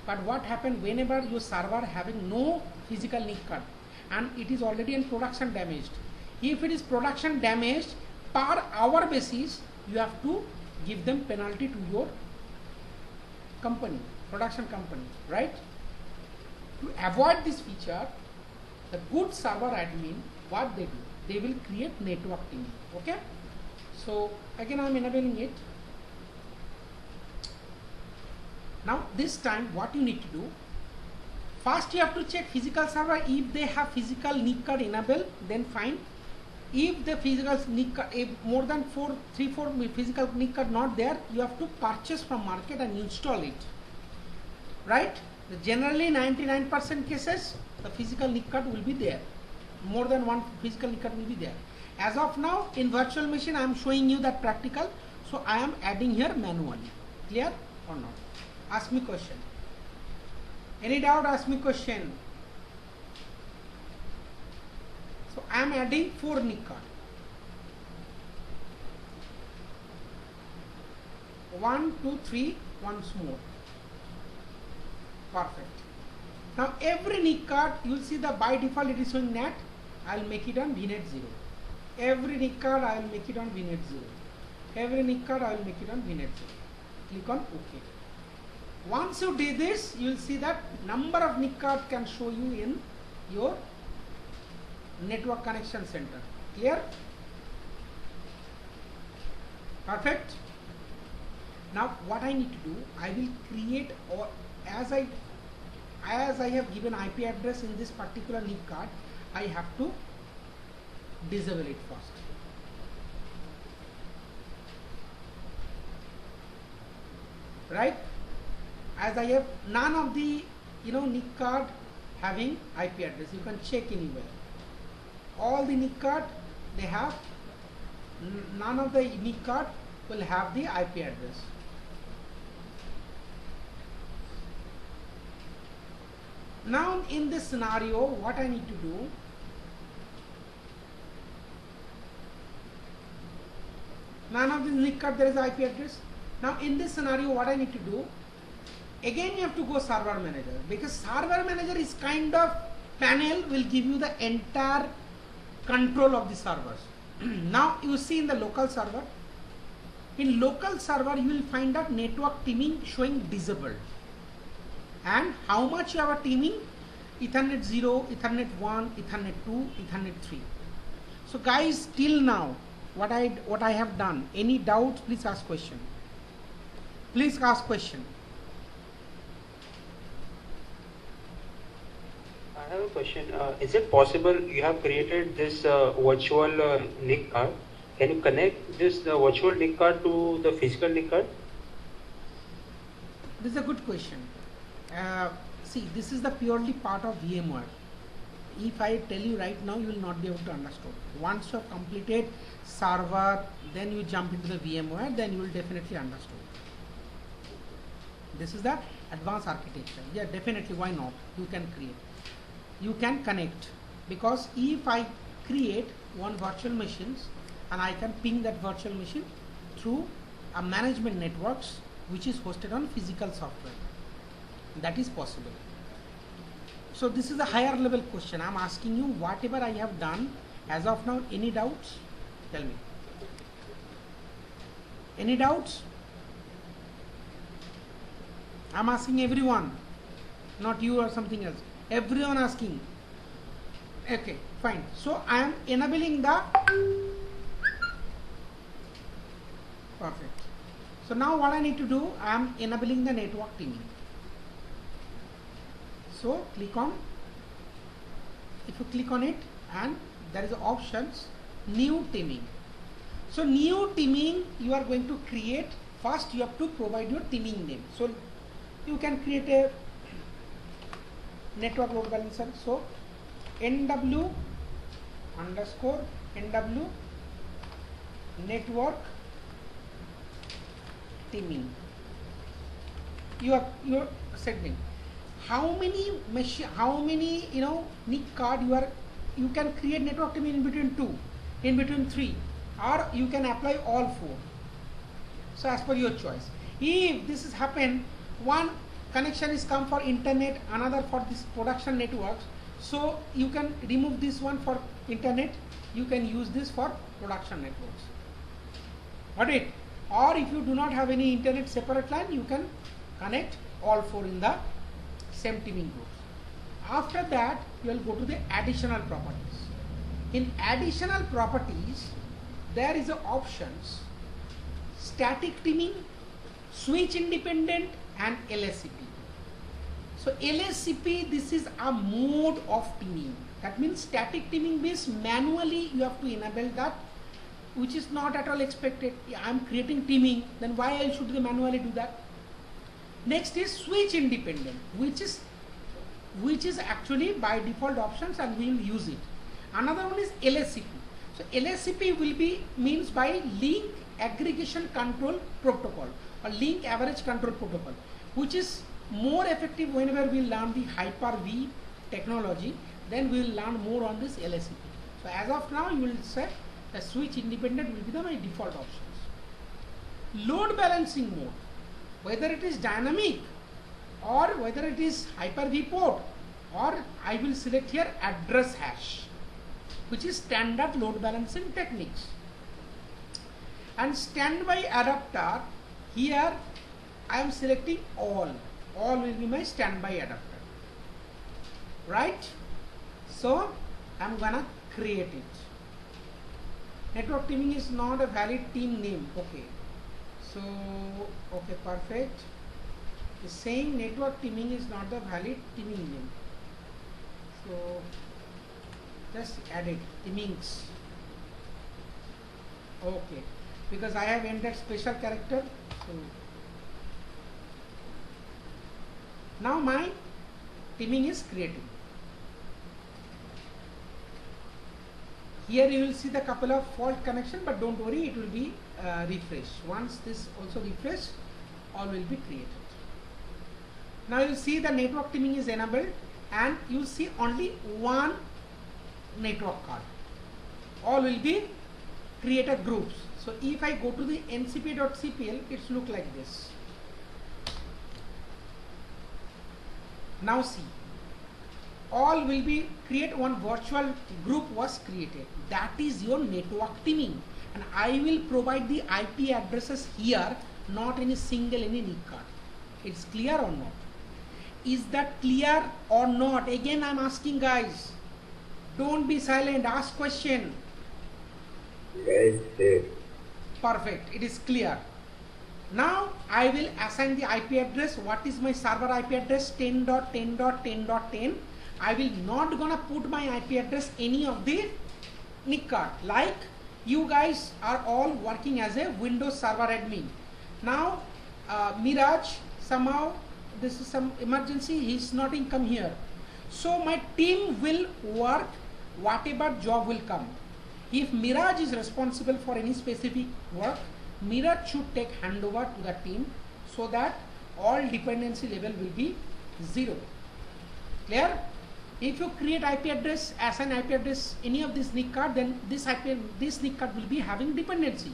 But what happened whenever your server having no physical NIC card and it is already in production damaged? If it is production damaged, per hour basis, you have to give them penalty to your company, production company, right? To avoid this feature, the good server admin, what they do? They will create network teaming, okay? So again, I'm enabling it. Now this time, what you need to do? First, you have to check physical server. If they have physical NIC card enabled, then fine. If the physical NIC card, if more than 4 physical NIC card not there, you have to purchase from market and install it, right? Generally 99% cases the physical NIC card will be there. More than one physical NIC card will be there. As of now in virtual machine I am showing you that practical, so I am adding here manually. Clear or not? Ask me question. Any doubt? Ask me question. So I am adding 4 NIC card. 1, 2, 3, once more. Perfect. Now every NIC card, you will see the by default it is showing NAT. I will make it on VNet 0. Every NIC card I will make it on VNet 0. Every NIC card I will make it on VNet 0. Click on OK. Once you do this, you will see that number of NIC cards can show you in your network connection center. Clear? Perfect. Now what I need to do, I will create, or as I have given IP address in this particular NIC card, I have to disable it first. Right? As I have none of the NIC card having IP address, you can check anywhere. All the NIC card they have, none of the NIC card will have the IP address. Now in this scenario, what I need to do, none of the NIC card there is IP address. Now in this scenario, what I need to do, again you have to go server manager, because server manager is kind of panel will give you the entire control of the servers. Now you see in the local server, in local server you will find that network teaming showing disabled. And how much you have teaming? Ethernet 0, Ethernet 1, Ethernet 2, Ethernet 3. So guys, till now what I have done, any doubts, please ask question. Please ask question. I have a question. Is it possible you have created this virtual NIC card? Can you connect this virtual NIC card to the physical NIC card? This is a good question. See, this is the purely part of VMware. If I tell you right now, you will not be able to understand. Once you have completed server, then you jump into the VMware, then you will definitely understand. This is the advanced architecture. Yeah, definitely, why not? You can create. You can connect, because if I create one virtual machines and I can ping that virtual machine through a management networks which is hosted on physical software. That is possible. So this is a higher level question. I am asking you whatever I have done as of now. Any doubts? Tell me. Any doubts? I am asking everyone, not you or something else. Everyone asking. Okay, fine. So I am enabling the perfect. So now what I need to do, I am enabling the network teaming. So click on, if you click on it, and there is options, new teaming. So new teaming you are going to create. First you have to provide your teaming name. So you can create a network load balancer. So NW underscore NW network teaming. You are setting how many NIC card you can create network teaming in between 2, in between 3, or you can apply all 4. So as per your choice. If this has happened, one connection is come for internet, another for this production networks, so you can remove this one for internet, you can use this for production networks. Got it? Or if you do not have any internet separate line, you can connect all 4 in the same teaming groups. After that, you will go to the additional properties. In additional properties, there is options static teaming, switch independent, and LSCP. So LSCP, this is a mode of teaming. That means static teaming means manually you have to enable that, which is not at all expected. I am creating teaming, then why I should manually do that? Next is switch independent, which is actually by default options, and we will use it. Another one is LSCP. So LSCP will be means by link aggregation control protocol or link average control protocol, which is more effective whenever we learn the Hyper-V technology. Then we will learn more on this LSCP. So as of now, you will say the switch independent will be my default options. Load balancing mode, whether it is dynamic or whether it is Hyper-V port, or I will select here address hash, which is standard load balancing techniques. And standby adapter, here I am selecting all will be my standby adapter, right? So I am gonna create it. Network teaming is not a valid team name. Okay, so okay, perfect. It's saying network teaming is not the valid teaming name, so just add it, teamings. Okay, because I have entered special character. So now my teaming is created. Here you will see the couple of fault connection, but don't worry, it will be refreshed. Once this also refreshed, all will be created. Now you will see the network teaming is enabled, and you will see only one network card. All will be created groups. So if I go to the ncp.cpl, it's look like this. Now see, all will be create one virtual group was created. That is your network teaming, and I will provide the IP addresses here, not any single NIC card. It's clear or not? Is that clear or not? Again, I'm asking guys. Don't be silent. Ask question. Yes, sir. Perfect. It is clear. Now I will assign the IP address. What is my server IP address? 10.10.10.10. I will not gonna put my IP address any of the NIC card. Like you guys are all working as a Windows Server admin. Now Miraj, somehow this is some emergency, he is not in come here. So my team will work whatever job will come. If Miraj is responsible for any specific work, Miraj should take handover to the team, so that all dependency level will be 0. Clear? If you create IP address, assign IP address any of this NIC card, then this NIC card will be having dependency.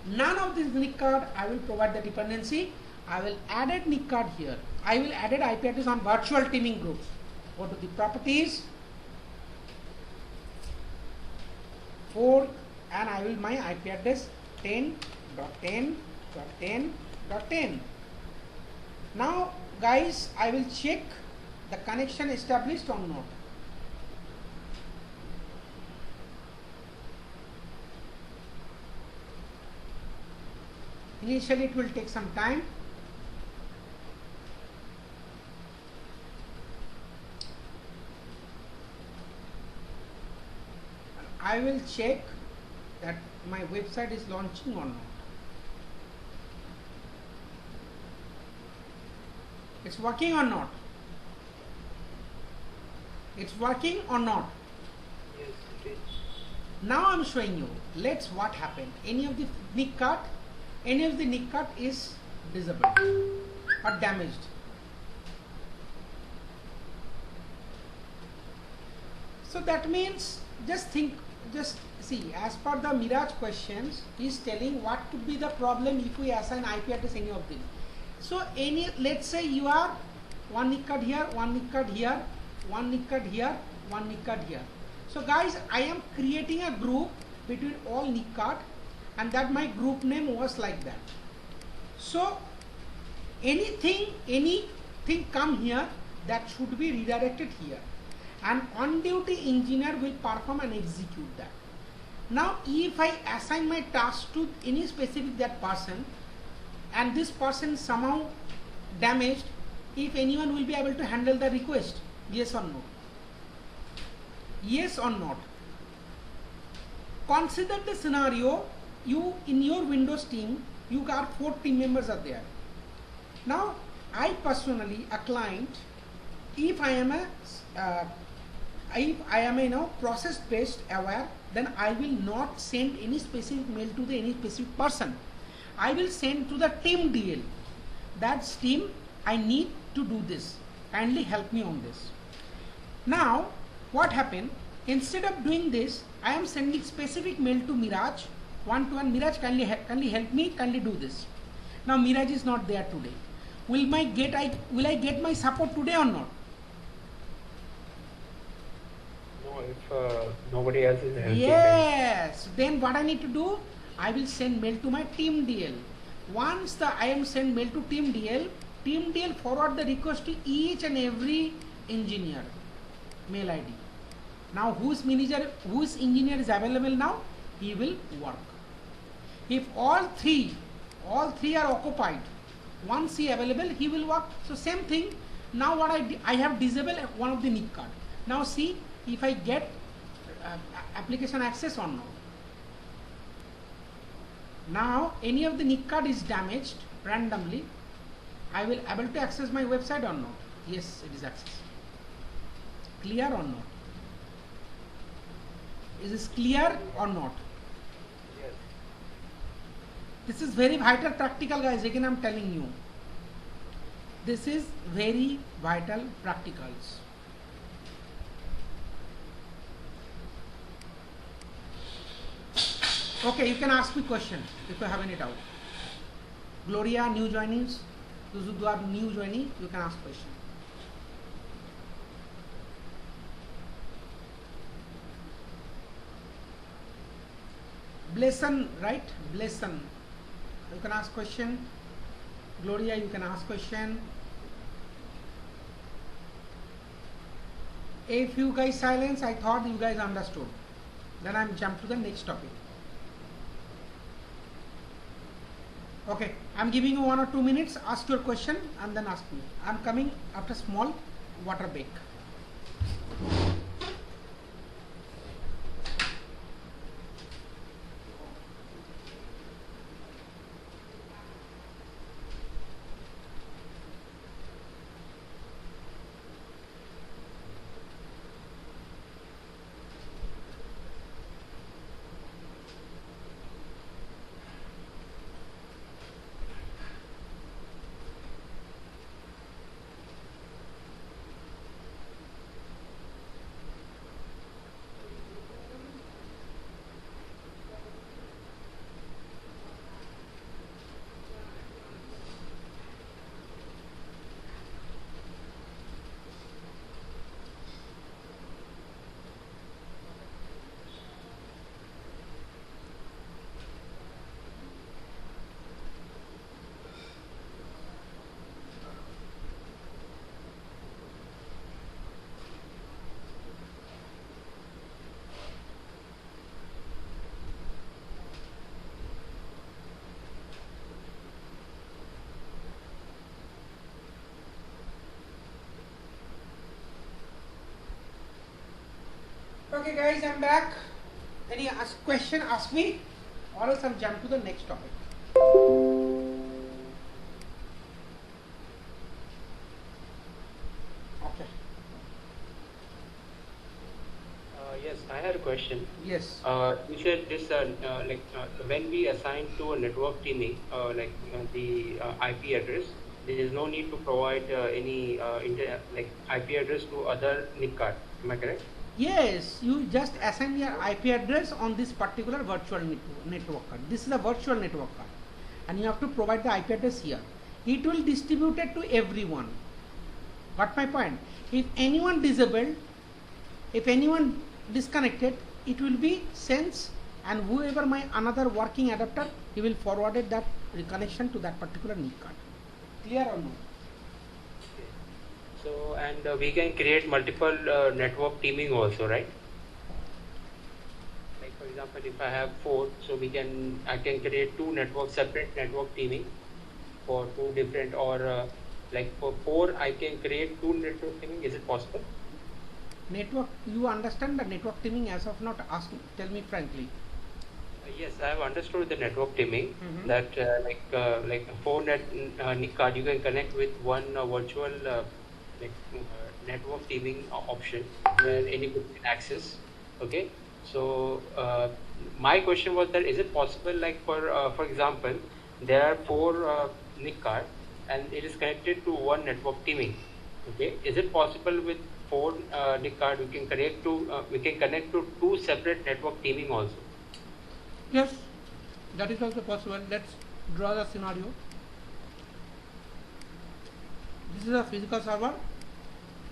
None of this NIC card I will provide the dependency. I will add a NIC card here. I will add an IP address on virtual teaming groups. Go to the properties, and I will my IP address 10.10.10.10. Now guys, I will check the connection established or not. Initially it will take some time. I will check that my website is launching or not. It's working or not? It's working or not? Yes, it is. Now I'm showing you. Let's what happened. Any of the nick card, any of the nick card is disabled or damaged. So that means just see, as per the Mirage questions, he is telling what could be the problem if we assign IP address any of them. So let's say you are one nick card here, one nick card here, one nick card here, one nick card here. So guys, I am creating a group between all nick card, and that my group name was like that. So anything come here, that should be redirected here, and on duty engineer will perform and execute that. Now if I assign my task to any specific that person, and this person somehow damaged, if anyone will be able to handle the request, yes or no? Yes or not? Consider the scenario, you in your Windows team, you got 4 team members are there. Now I personally, a client, if I am a process based aware, then I will not send any specific mail to any specific person. I will send to the team DL. That's team, I need to do this. Kindly help me on this. Now what happened? Instead of doing this, I am sending specific mail to Mirage, one-to-one. Mirage, kindly help me, kindly do this. Now Mirage is not there today. Will I get my support today or not? No, if nobody else is helping. Yes. Then what I need to do? I will send mail to my team DL. Once I am send mail to team DL forward the request to each and every engineer mail ID. Now whose engineer is available now? He will work. If all three are occupied, once he available, he will work. So same thing. Now what I have disabled one of the NIC card. Now see if I get application access or not. Now any of the NIC card is damaged randomly, I will able to access my website or not? Yes, it is access. Clear or not? Is this clear or not? Yes. This is very vital practical, guys. Again I am telling you, this is very vital practicals. Okay, you can ask me question if you have any doubt. Gloria, new joinees, those who are new joinee, you can ask question. Blesson, right? Blesson, you can ask question. Gloria, you can ask question. If you guys silence, I thought you guys understood. Then I'm jump to the next topic. Okay, I'm giving you 1 or 2 minutes. Ask your question and then ask me. I'm coming after small water break. Okay guys, I'm back. Any question, ask me, or else I'll jump to the next topic. Okay. Yes, I had a question. Yes. You said this, when we assign to a network teaming, the IP address, there is no need to provide any IP address to other NIC card. Am I correct? Yes, you just assign your IP address on this particular virtual network card. This is a virtual network card, and you have to provide the IP address here. It will distribute it to everyone. Got my point? If anyone disabled, if anyone disconnected, it will be sent, and whoever my another working adapter, he will forwarded that reconnection to that particular NIC card. Clear or no? So, and we can create multiple network teaming also, right? Like for example, if I have 4, so I can create separate network teaming for 2 different, or like for 4, I can create 2 network teaming. Is it possible? Network, you understand the network teaming as of not? Ask me, tell me frankly. Yes, I have understood the network teaming, Mhm. that like a 4 NIC card you can connect with one virtual network teaming option where anybody can access. Okay, so my question was that is it possible, like for example, there are 4 NIC cards and it is connected to one network teaming. Okay, is it possible with 4 NIC card we can connect to 2 separate network teaming also? Yes, that is also possible. Let's draw the scenario. This is a physical server,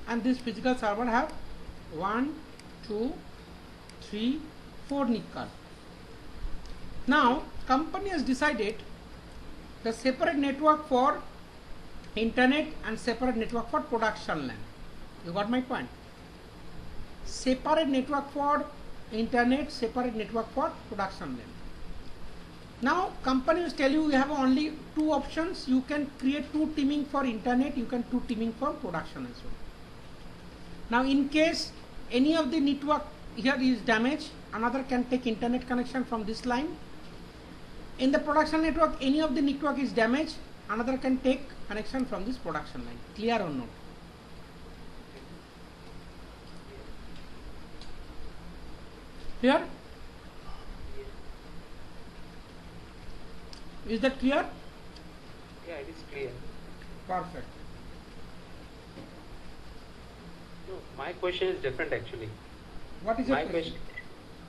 and this physical server have 1, 2, 3, 4 NIC cards. Now, company has decided the separate network for internet and separate network for production LAN. You got my point? Separate network for internet, separate network for production LAN. Now company will tell you have only 2 options. You can create 2 teaming for internet, you can 2 teaming for production as well. Now in case any of the network here is damaged, another can take internet connection from this line. In the production network, any of the network is damaged, another can take connection from this production line. Clear or not? Clear? Is that clear? Yeah, it is clear. Perfect. No, my question is different actually. What is your question?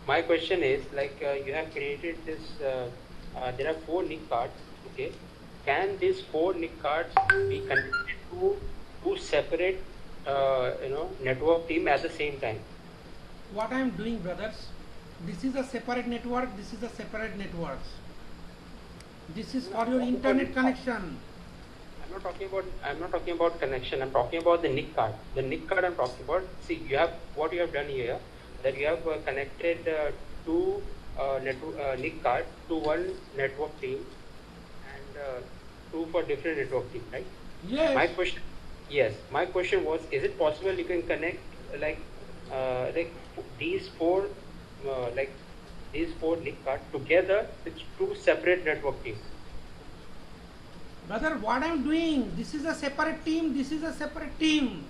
My question is like you have created this. There are 4 NIC cards. Okay, can these 4 NIC cards be connected to 2 separate, network team at the same time? What I am doing, brothers, this is a separate network, this is a separate network. This is for your internet connection. I'm not talking about connection. I'm talking about the NIC card. The NIC card I'm talking about. See, what you have done here, that you have connected 2 NIC card to one network team and 2 for different network team, right? Yes. My question was, is it possible you can connect like these 4 NIC cards together with 2 separate network teams? Brother, what I am doing, this is a separate team, this is a separate team.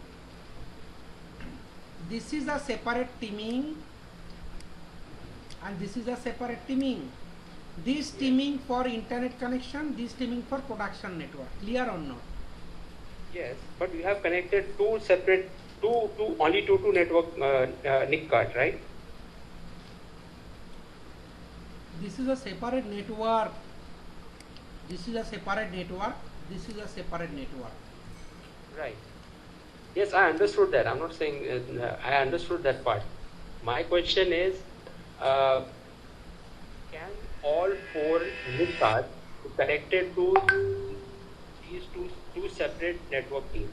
This is a separate teaming and this is a separate teaming. This teaming for internet connection, this teaming for production network. Clear or not? Yes, but we have connected 2 separate, only two network NIC cards, right? This is a separate network. This is a separate network. This is a separate network. Right. Yes, I understood that. I'm not saying I understood that part. My question is, can all 4 NIC cards be connected to these two separate network teams?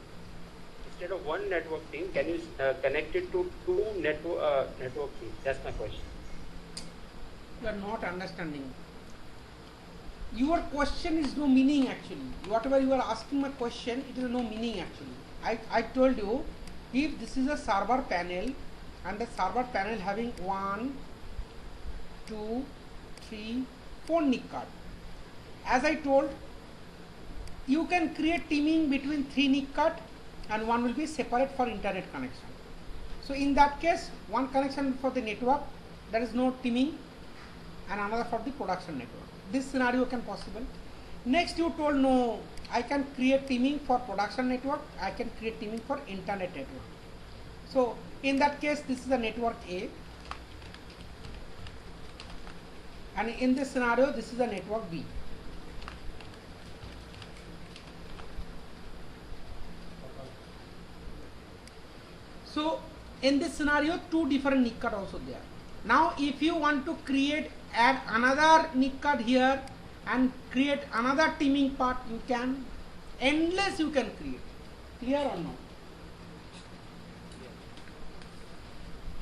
Instead of one network team, can you connect it to 2 network teams? That's my question. You are not understanding. Your question is no meaning actually. Whatever you are asking my question, it is no meaning actually. I told you, if this is a server panel and the server panel having 1, 2, 3, 4 NIC card. As I told, you can create teaming between 3 NIC card and one will be separate for internet connection. So in that case, one connection for the network, there is no teaming, and another for the production network. This scenario can possible. Next, you told no, I can create teaming for production network, I can create teaming for internet network. So in that case, this is the network A, and in this scenario, this is the network B. So in this scenario, two different NIC card also there. Now if you want to add another NIC card here and create another teaming part, you can, endless you can create. Clear or not?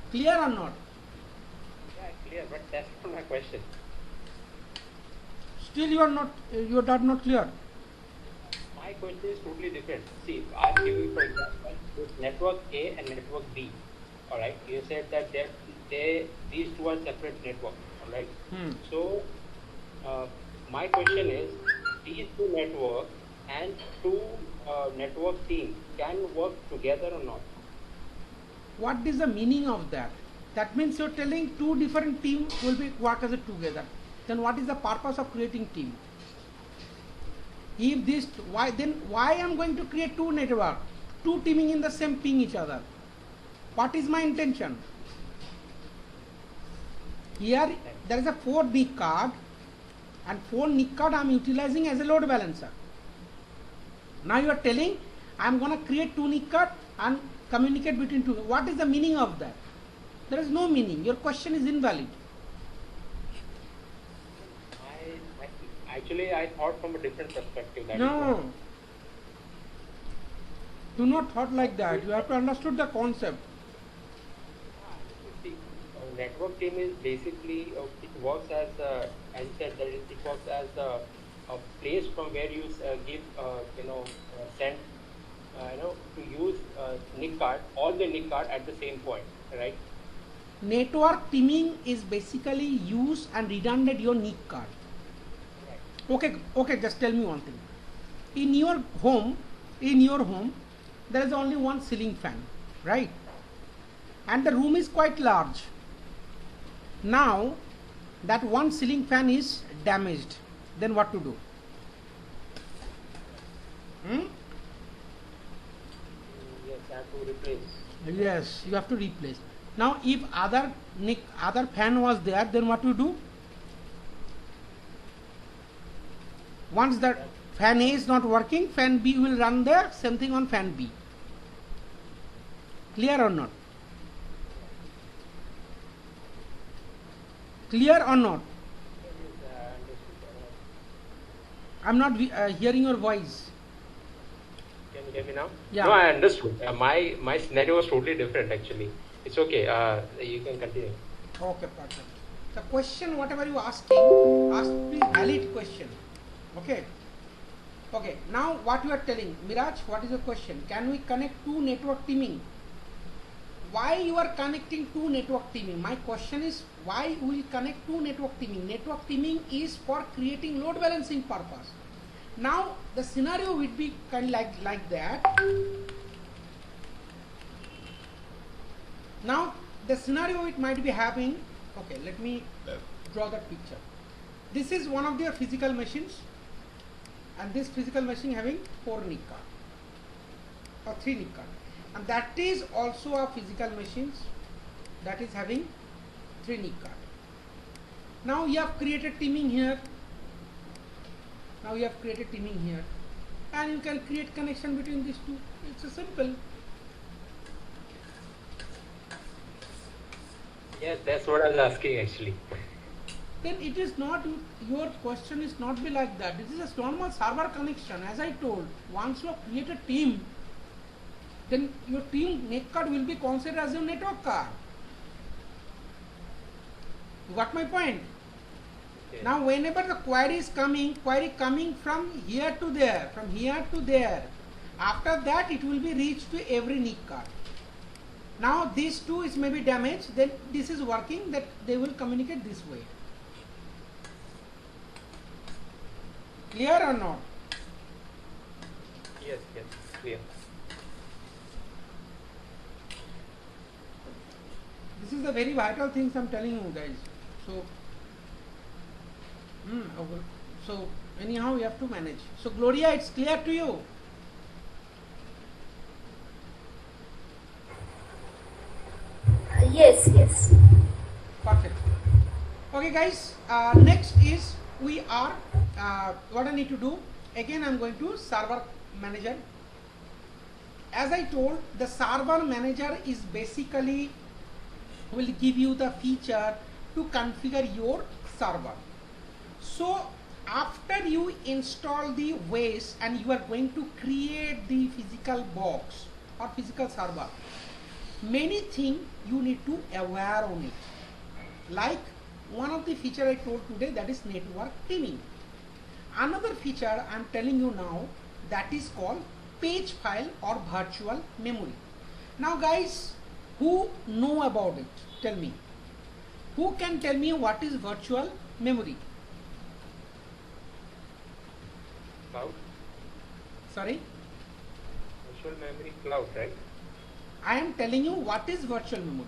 Clear or not? Yeah, clear, but that's not my question. Still you are not clear. My question is totally different. See, I'll give you for example, this network A and network B. All right, you said that these two are separate networks. All right. So my question is, these two networks and two network teams can work together or not? What is the meaning of that? That means you're telling two different teams will be work as a together. Then what is the purpose of creating team? If this, why I'm going to create two network, two teaming in the same ping each other? What is my intention? Here there is a 4 NIC card, and 4 NIC card I am utilizing as a load balancer. Now you are telling I am going to create 2 NIC card and communicate between two. What is the meaning of that? There is no meaning. Your question is invalid. Actually, I thought from a different perspective. No. Do not thought like that. You have to understood the concept. See, network team is basically it works as you said that it works as a place from where you give send to use NIC card, all the NIC card at the same point, right? Network teaming is basically use and redundant your NIC card. Okay, just tell me one thing. In your home, there is only one ceiling fan, right? And the room is quite large. Now, that one ceiling fan is damaged. Then what to do? Yes, I have to replace. Yes, you have to replace. Now, if other fan was there, then what you do? Once that fan A is not working, fan B will run there, same thing on fan B. Clear or not? Clear or not? I am not hearing your voice. Can you hear me now? Yeah. No, I understood. My scenario was totally different actually. It's okay. You can continue. Okay, perfect. The question, whatever you asking, ask me valid question. Okay. Okay. Now what you are telling, Miraj, what is your question? Can we connect two network teaming? Why you are connecting two network teaming? My question is, why we will connect two network teaming? Network teaming is for creating load balancing purpose. Now the scenario would be kind of like that. Now the scenario it might be having, okay, let me draw that picture. This is one of their physical machines, and this physical machine having 4 NIC card or 3 NIC card, and that is also a physical machines that is having 3 NIC card. Now you have created teaming here. Now you have created teaming here, and you can create connection between these two. It's a simple. Yes, that's what I was asking actually. Then it is not, your question is not be like that. This is a normal server connection. As I told, once you have created a team, then your team NIC card will be considered as your network card. You got my point? Okay. Now whenever the query coming from here to there, from here to there, after that it will be reached to every NIC card. Now these two is maybe damaged, then this is working, that they will communicate this way. Clear or not? Yes, clear. is the very vital things I'm telling you guys. So, so anyhow you have to manage. So Gloria, it's clear to you? Yes, yes. Perfect. Okay guys, next is we are, what I need to do, again I'm going to server manager. As I told, the server manager is basically will give you the feature to configure your server. So after you install the OS and you are going to create the physical box or physical server, many things you need to aware on it. Like one of the feature I told today, that is network teaming. Another feature I am telling you now, that is called page file or virtual memory. Now guys, who know about it? Tell me. Who can tell me what is virtual memory? Cloud? Sorry? Virtual memory cloud, right? I am telling you what is virtual memory.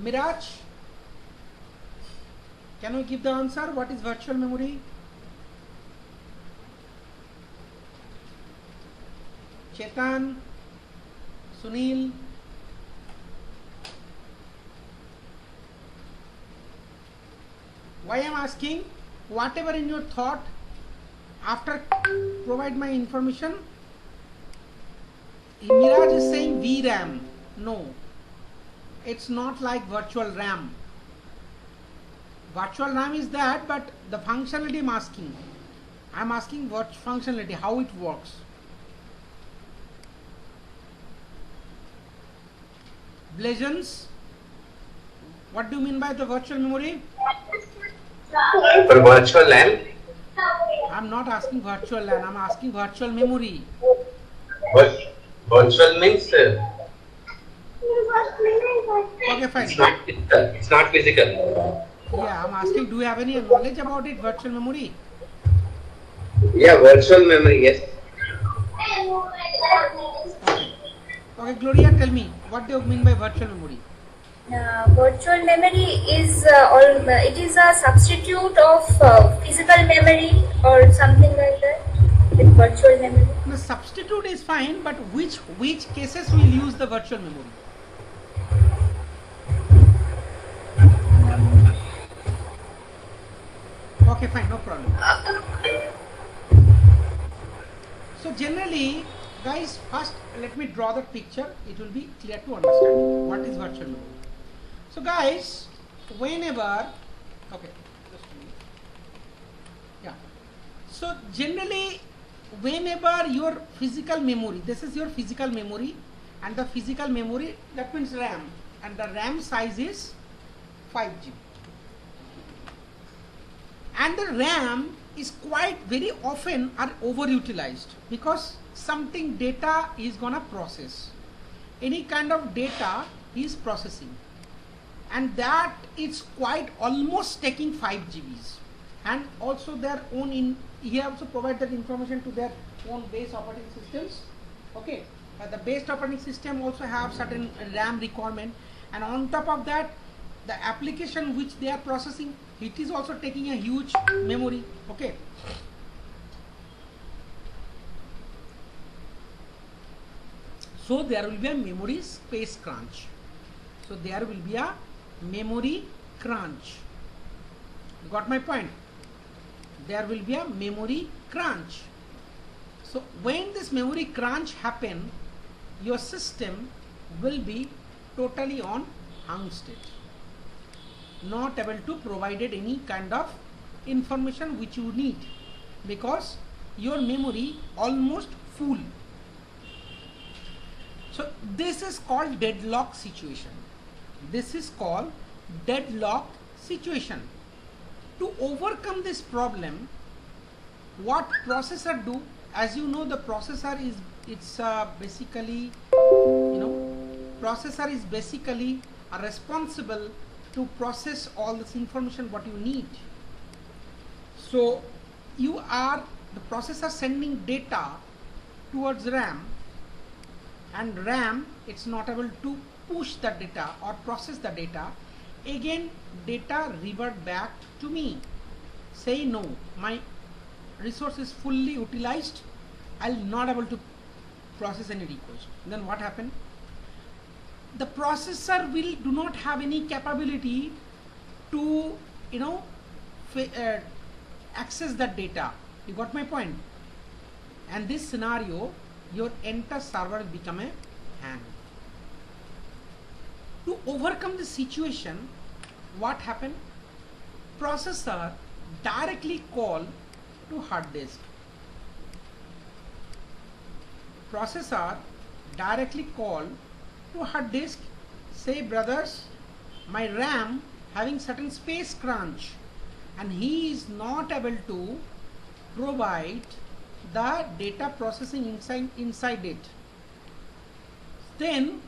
Miraj, can you give the answer? What is virtual memory? Chetan, Sunil. Why I am asking? Whatever in your thought, after provide my information. Miraj is saying VRAM. No, it's not like virtual RAM. Virtual RAM is that, but the functionality I'm asking. I'm asking what functionality, how it works. Blazons, what do you mean by the virtual memory? For virtual LAN, I'm not asking virtual LAN, I'm asking virtual memory. virtual means Okay, fine. it's not physical. Yeah, I'm asking, do you have any knowledge about it, virtual memory? Yeah, virtual memory, yes. Okay, Gloria, tell me, what do you mean by virtual memory? Virtual memory is it is a substitute of physical memory or something like that with virtual memory. The substitute is fine, but which cases will use the virtual memory? Okay, fine, no problem. So generally, guys, first let me draw the picture. It will be clear to understand what is virtual memory. So guys, whenever, okay, just a minute. Yeah. So generally, whenever your physical memory, this is your physical memory, and the physical memory, that means RAM, and the RAM size is 5 GB. And the RAM is quite very often are overutilized because something data is gonna process. Any kind of data is processing, and that is quite almost taking 5 GBs. And also their own here also provide that information to their own base operating systems. Okay, the base operating system also have certain RAM requirement, and on top of that, the application which they are processing, it is also taking a huge memory. Okay. So there will be a memory space crunch. So there will be a memory crunch. You got my point? There will be a memory crunch. So when this memory crunch happen, your system will be totally on hung state, not able to provide any kind of information which you need, because your memory almost full. So this is called deadlock situation. This is called deadlock situation. To overcome this problem, what processor do? As you know, the processor is basically, processor is basically responsible to process all this information what you need. So the processor sending data towards RAM, and RAM it's not able to push the data or process the data, again data revert back to me, say no, my resource is fully utilized, I'll not able to process any request. Then what happened? The processor will do not have any capability to access that data. You got my point? And this scenario, your entire server will become a hang. To overcome this situation, what happened? Processor directly call to hard disk. Processor directly call to hard disk, say brothers, my RAM having certain space crunch and he is not able to provide the data processing inside it. Then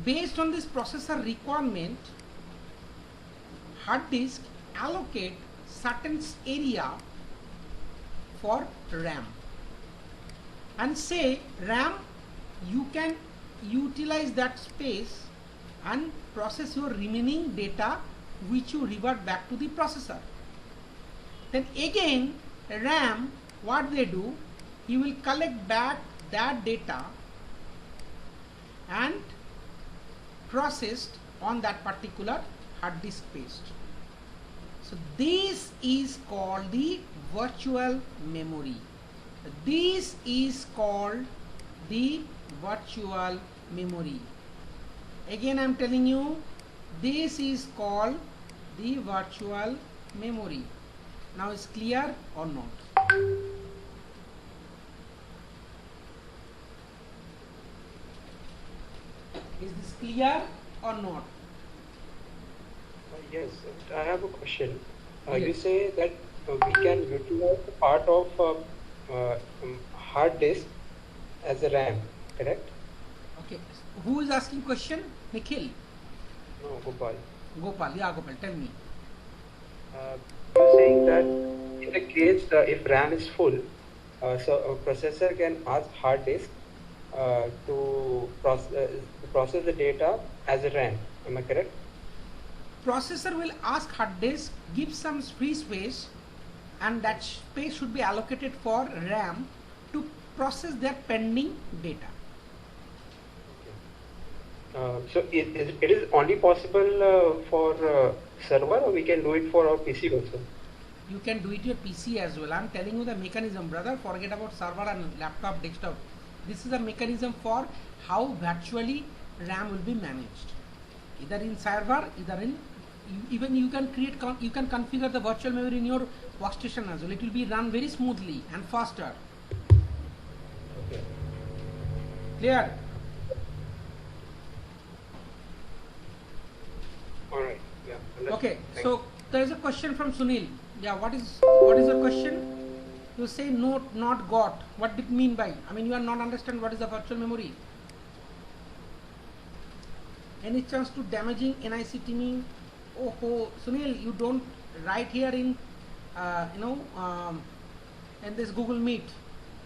based on this processor requirement, hard disk allocate certain area for RAM and say RAM, you can utilize that space and process your remaining data which you revert back to the processor. Then again RAM, what they do, he will collect back that data and processed on that particular hard disk space. So this is called the virtual memory. This is called the virtual memory. Again I am telling you, this is called the virtual memory. Now is clear or not? Is this clear or not? Yes, I have a question. You Yes. say that we can utilize a part of hard disk as a RAM, correct? Okay. Who is asking question? Nikhil? No, Gopal. Gopal. Yeah, Gopal, tell me. You're saying that in the case if RAM is full, so a processor can ask hard disk to process the data as a RAM. Am I correct? Processor will ask hard disk, give some free space, and that space should be allocated for RAM to process their pending data. So it is only possible for server, or we can do it for our PC also? You can do it your PC as well. I am telling you the mechanism, brother. Forget about server and laptop, desktop. This is a mechanism for how virtually RAM will be managed. Either in server, either in even you can create, you can configure the virtual memory in your workstation as well. It will be run very smoothly and faster. Okay. Clear? All right. Yeah. understood. Okay. Thank So there is a question from Sunil. Yeah. What is your question? You say not got. What did it mean by? I mean, you are not understand what is the virtual memory. Any chance to damaging NIC teaming? Oh, Sunil, you don't write here in in this Google Meet.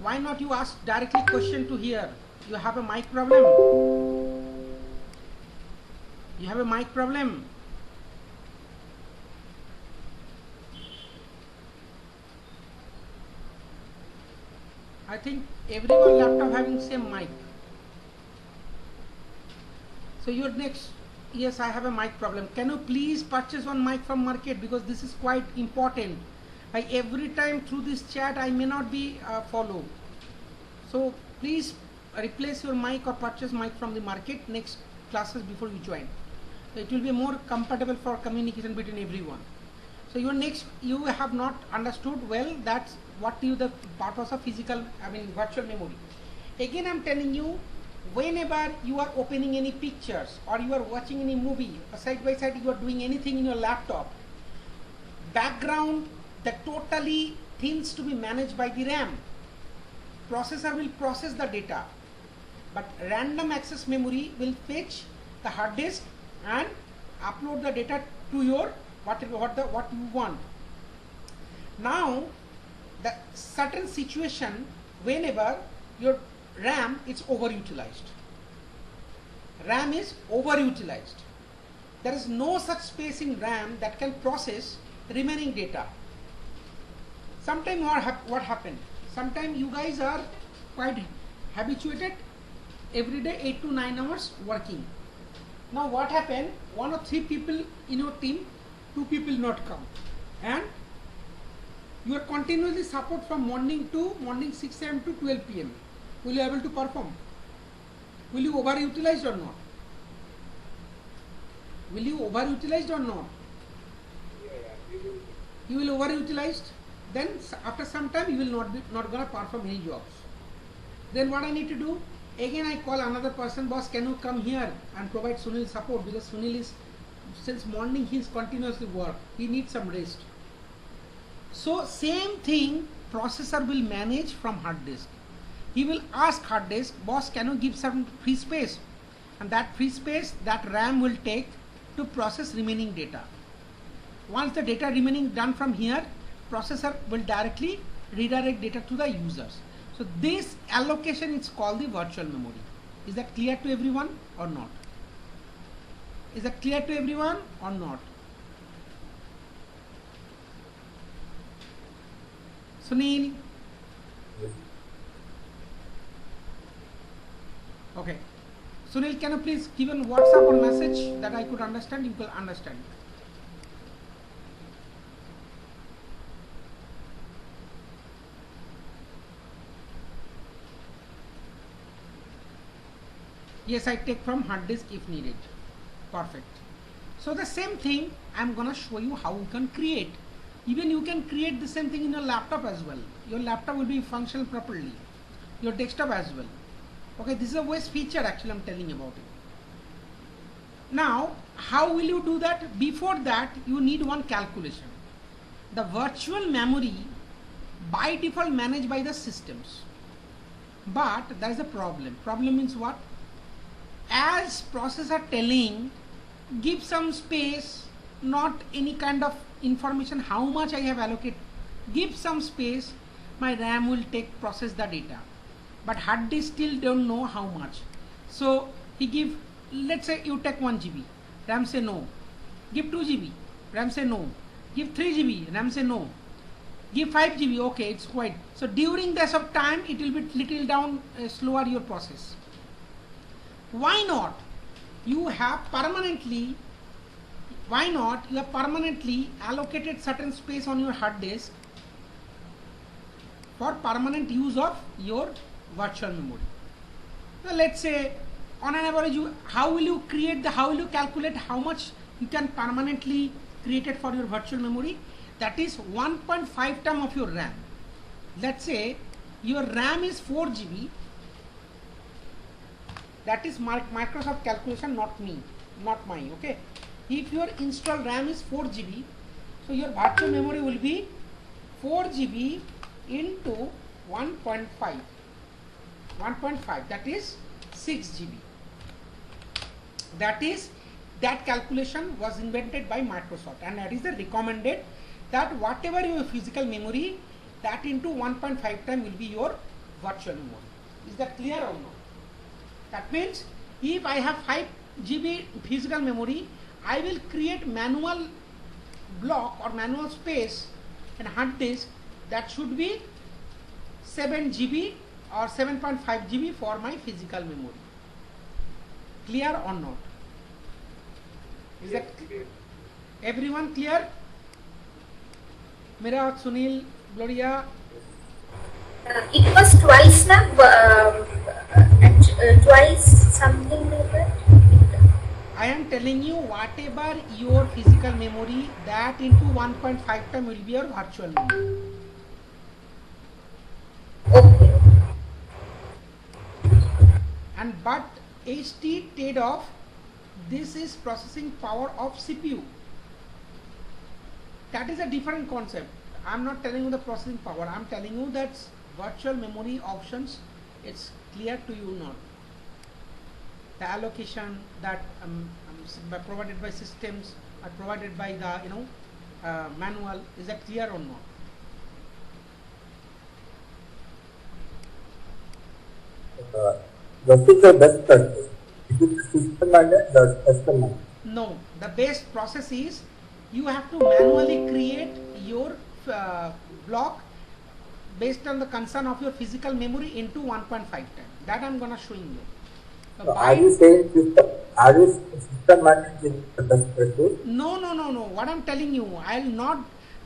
Why not you ask directly question to here? You have a mic problem. You have a mic problem. I think everyone laptop having same mic. So your next, yes, I have a mic problem. Can you please purchase one mic from market, because this is quite important. Every time through this chat I may not be follow. So please replace your mic or purchase mic from the market next classes before you join. So it will be more compatible for communication between everyone. So your next, you have not understood well that's what the purpose of virtual memory. Again I am telling you, whenever you are opening any pictures or you are watching any movie, side by side you are doing anything in your laptop, background, the totally things to be managed by the RAM. Processor will process the data, but random access memory will fetch the hard disk and upload the data to your what you want. Now the certain situation, whenever your RAM, it's overutilized. RAM is overutilized. There is no such space in RAM that can process remaining data. Sometimes what happened? Sometimes you guys are quite habituated every day 8 to 9 hours working. Now what happened? 1 or 3 people in your team, 2 people not come, and you are continuously support from morning 6 a.m. to 12 p.m. Will you able to perform? Will you overutilize or not? Will you overutilize or not? You will overutilized. Then after some time you will not gonna perform any jobs. Then what I need to do? Again I call another person, boss, can you come here and provide Sunil support, because Sunil is, since morning he is continuously work. He needs some rest. So same thing processor will manage from hard disk. He will ask hard disk, boss, can you give some free space? And that free space, that RAM will take to process remaining data. Once the data remaining done from here, processor will directly redirect data to the users. So this allocation is called the virtual memory. Is that clear to everyone or not? Is that clear to everyone or not? Sunil? Okay. Sunil, can you please give a WhatsApp or message that I could understand? You could understand. Yes, I take from hard disk if needed. Perfect. So the same thing I'm gonna show you how you can create. Even you can create the same thing in your laptop as well. Your laptop will be functional properly. Your desktop as well. Okay, this is a waste feature actually I'm telling about it. Now, how will you do that? Before that, you need one calculation. The virtual memory by default managed by the systems. But there is a problem. Problem means what? As processor telling, give some space, not any kind of information how much I have allocated. Give some space, my RAM will process the data. But hard disk still don't know how much. So he give, let's say you take 1 GB, RAM say no. Give 2 GB, RAM say no. Give 3 GB, RAM say no. Give 5 GB, okay, it's quite. So during this of time, it will be little down slower your process. Why not? You have permanently allocated certain space on your hard disk for permanent use of your virtual memory. So let's say on an average, how will you calculate how much you can permanently create it for your virtual memory? That is 1.5 times of your RAM. Let's say your RAM is 4 GB. That is Microsoft calculation, not mine, okay. If your installed RAM is 4 GB, so your virtual memory will be 4 GB into 1.5, that is 6 GB. That calculation was invented by Microsoft, and that is the recommended, that whatever your physical memory, that into 1.5 times will be your virtual memory. Is that clear or not? That means if I have 5 GB physical memory, I will create manual block or manual space in hard disk that should be 7 GB or 7.5 GB for my physical memory. Clear or not? Is that everyone clear? Mira, Sunil, Gloria. It was twice now, twice something like that. I am telling you, whatever your physical memory, that into 1.5 times will be your virtual memory. Okay. And but HT trade-off, this is processing power of CPU. That is a different concept. I am not telling you the processing power. I am telling you that virtual memory options, it's clear to you not. The allocation that provided by systems are provided by the manual, is that clear or not? what is the best practice? Is it system managed or custom managed? No, the best process is you have to manually create your block based on the concern of your physical memory into 1.5 times. That I'm gonna showing you. So are you saying system managed is the best practice? No. What I'm telling you, I'll not.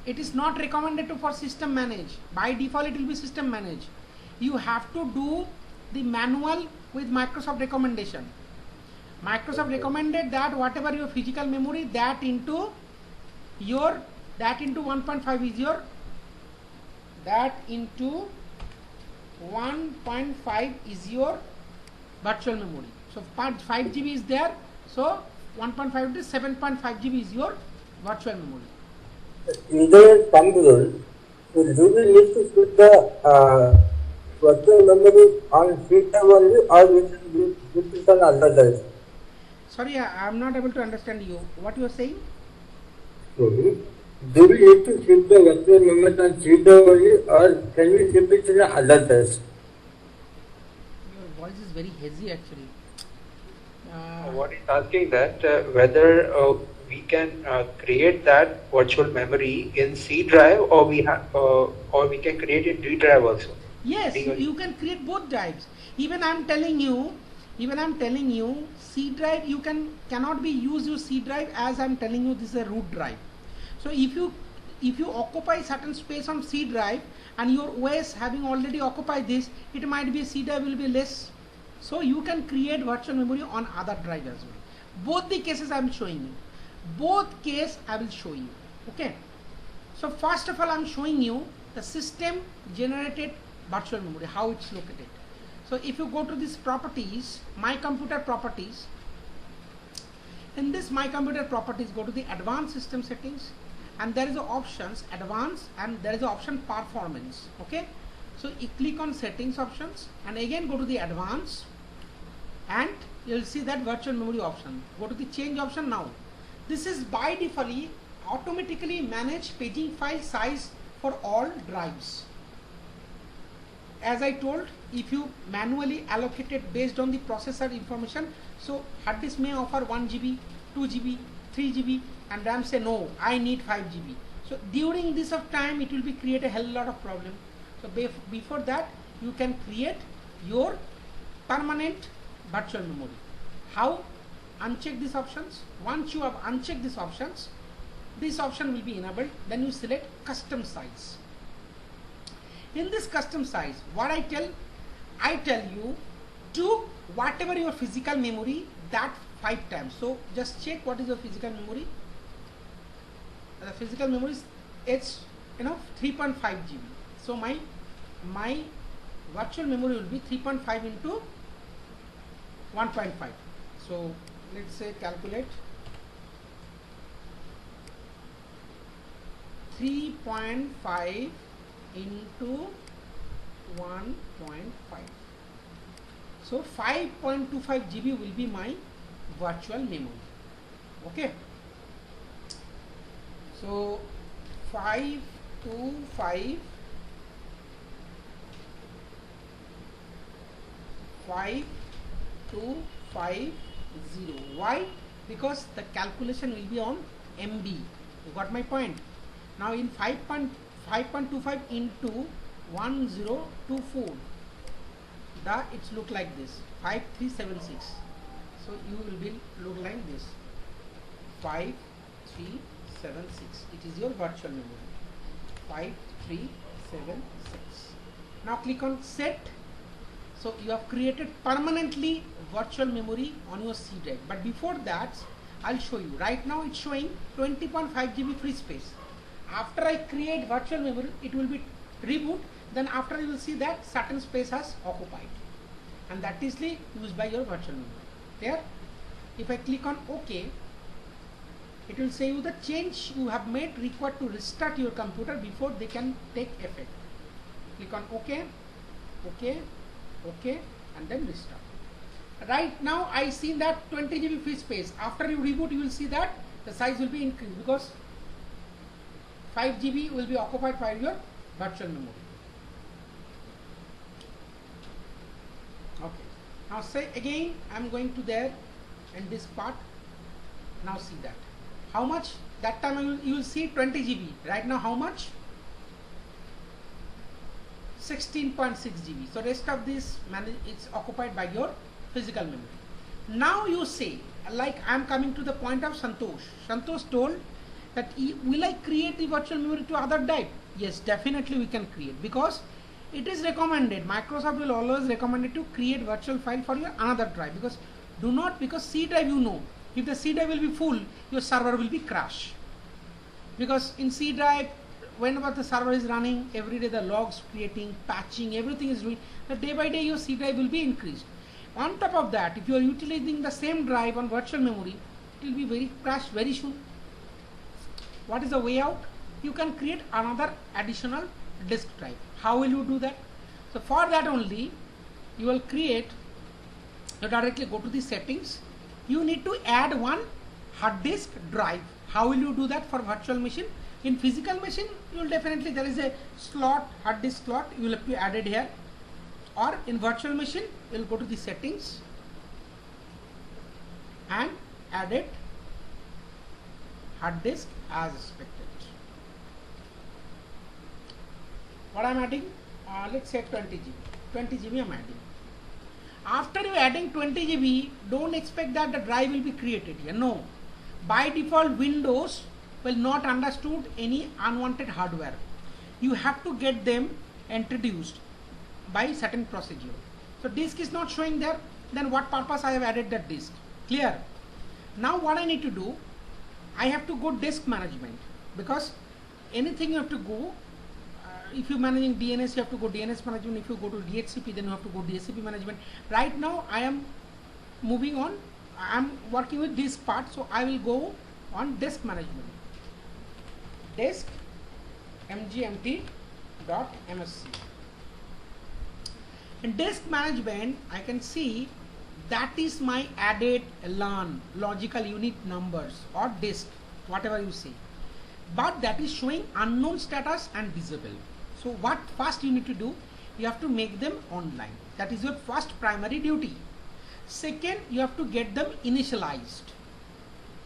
It is not recommended to for system manage. By default, it will be system manage. You have to do the manual with Microsoft recommendation. Microsoft recommended that whatever your physical memory, that into 1.5 is your, that into 1.5 is your virtual memory. So 5 GB is there. So 1.5 to 7.5 GB is your virtual memory. Is there some rule? So do we need to put the virtual memory on C drive only, or we should put it on other drives? Sorry, I'm not able to understand you. What you are saying? Do we need to keep the virtual memory on C drive only, or can we keep it in other drives? Your voice is very hazy actually. What is asking that whether we can create that virtual memory in C drive, or we can create it D drive also. Yes, you can create both drives. Even I'm telling you, C drive you cannot be use your C drive as I'm telling you this is a root drive. So if you occupy certain space on C drive and your OS having already occupied this, it might be C drive will be less. So you can create virtual memory on other drive as well. Both the cases I am showing you. Both case I will show you. Okay. So first of all I am showing you the system generated virtual memory, how it's located. So if you go to this properties, my computer properties, in this my computer properties, go to the advanced system settings, and there is the options advanced, and there is the option performance. Okay. So you click on settings options and again go to the advanced, and you'll see that virtual memory option. Go to the change option now. This is by default automatically manage paging file size for all drives. As I told, if you manually allocate it based on the processor information, so hard disk may offer 1 GB, 2 GB, 3 GB, and RAM say no, I need 5 GB. So during this of time, it will be create a hell lot of problem. So before that, you can create your permanent virtual memory. How? Uncheck these options. Once you have unchecked these options, this option will be enabled. Then you select custom size. In this custom size, what I tell you to whatever your physical memory, that 5 times. So just check what is your physical memory. The physical memory is it's 3.5 GB. So my virtual memory will be 3.5 into 1.5. So let's say calculate 3.5 into 1.5. So 5.25 GB will be my virtual memory. Okay. So 525 5250. Why? Because the calculation will be on MB. You got my point? Now in 5.25 into 1024, it's look like this 5376. So you will be look like this 5376. It is your virtual memory 5376. Now click on set. So you have created permanently virtual memory on your C drive. But before that, I'll show you. Right now it's showing 20.5 GB free space. After I create virtual memory, it will be reboot. Then after you will see that certain space has occupied, and that is used by your virtual memory. There. If I click on OK, it will say you the change you have made required to restart your computer before they can take effect. Click on OK, OK, OK, and then restart. Right now I see that 20 GB free space. After you reboot, you will see that the size will be increased because 5 GB will be occupied by your virtual memory. Okay. Now say again, I'm going to there and this part. Now see that. How much? That time you will see 20 GB. Right now how much? 16.6 GB. So rest of this it's occupied by your physical memory. Now you say, like I'm coming to the point of Santosh. Santosh told that will I create the virtual memory to other drive? Yes, definitely we can create, because it is recommended. Microsoft will always recommend it to create virtual file for your another drive, because because C drive, you know, if the C drive will be full, your server will be crash. Because in C drive, whenever the server is running, every day the logs creating, patching, everything is doing, the day by day your C drive will be increased. On top of that, if you are utilizing the same drive on virtual memory, it will be very crashed very soon. What is the way out? You can create another additional disk drive. How will you do that? So for that only, you will create, you directly go to the settings. You need to add one hard disk drive. How will you do that for virtual machine? In physical machine, you will definitely, there is a slot, hard disk slot, you will have to add it here. Or in virtual machine, you will go to the settings and add it hard disk as expected. What I am adding? Let's say 20 GB. 20 GB I am adding. After you adding 20 GB, don't expect that the drive will be created here. No. By default, Windows will not understood any unwanted hardware. You have to get them introduced by certain procedure. So disk is not showing there, then what purpose I have added that disk? Clear? Now what I need to do, I have to go disk management, because anything you have to go, if you are managing DNS, you have to go DNS management. If you go to DHCP, then you have to go DHCP management. Right now I am moving on, I am working with this part, so I will go on disk management. Disk mgmt.msc. In disk management, I can see that is my added LAN, logical unit numbers, or disk, whatever you say. But that is showing unknown status and disabled. So what first you need to do, you have to make them online. That is your first primary duty. Second, you have to get them initialized,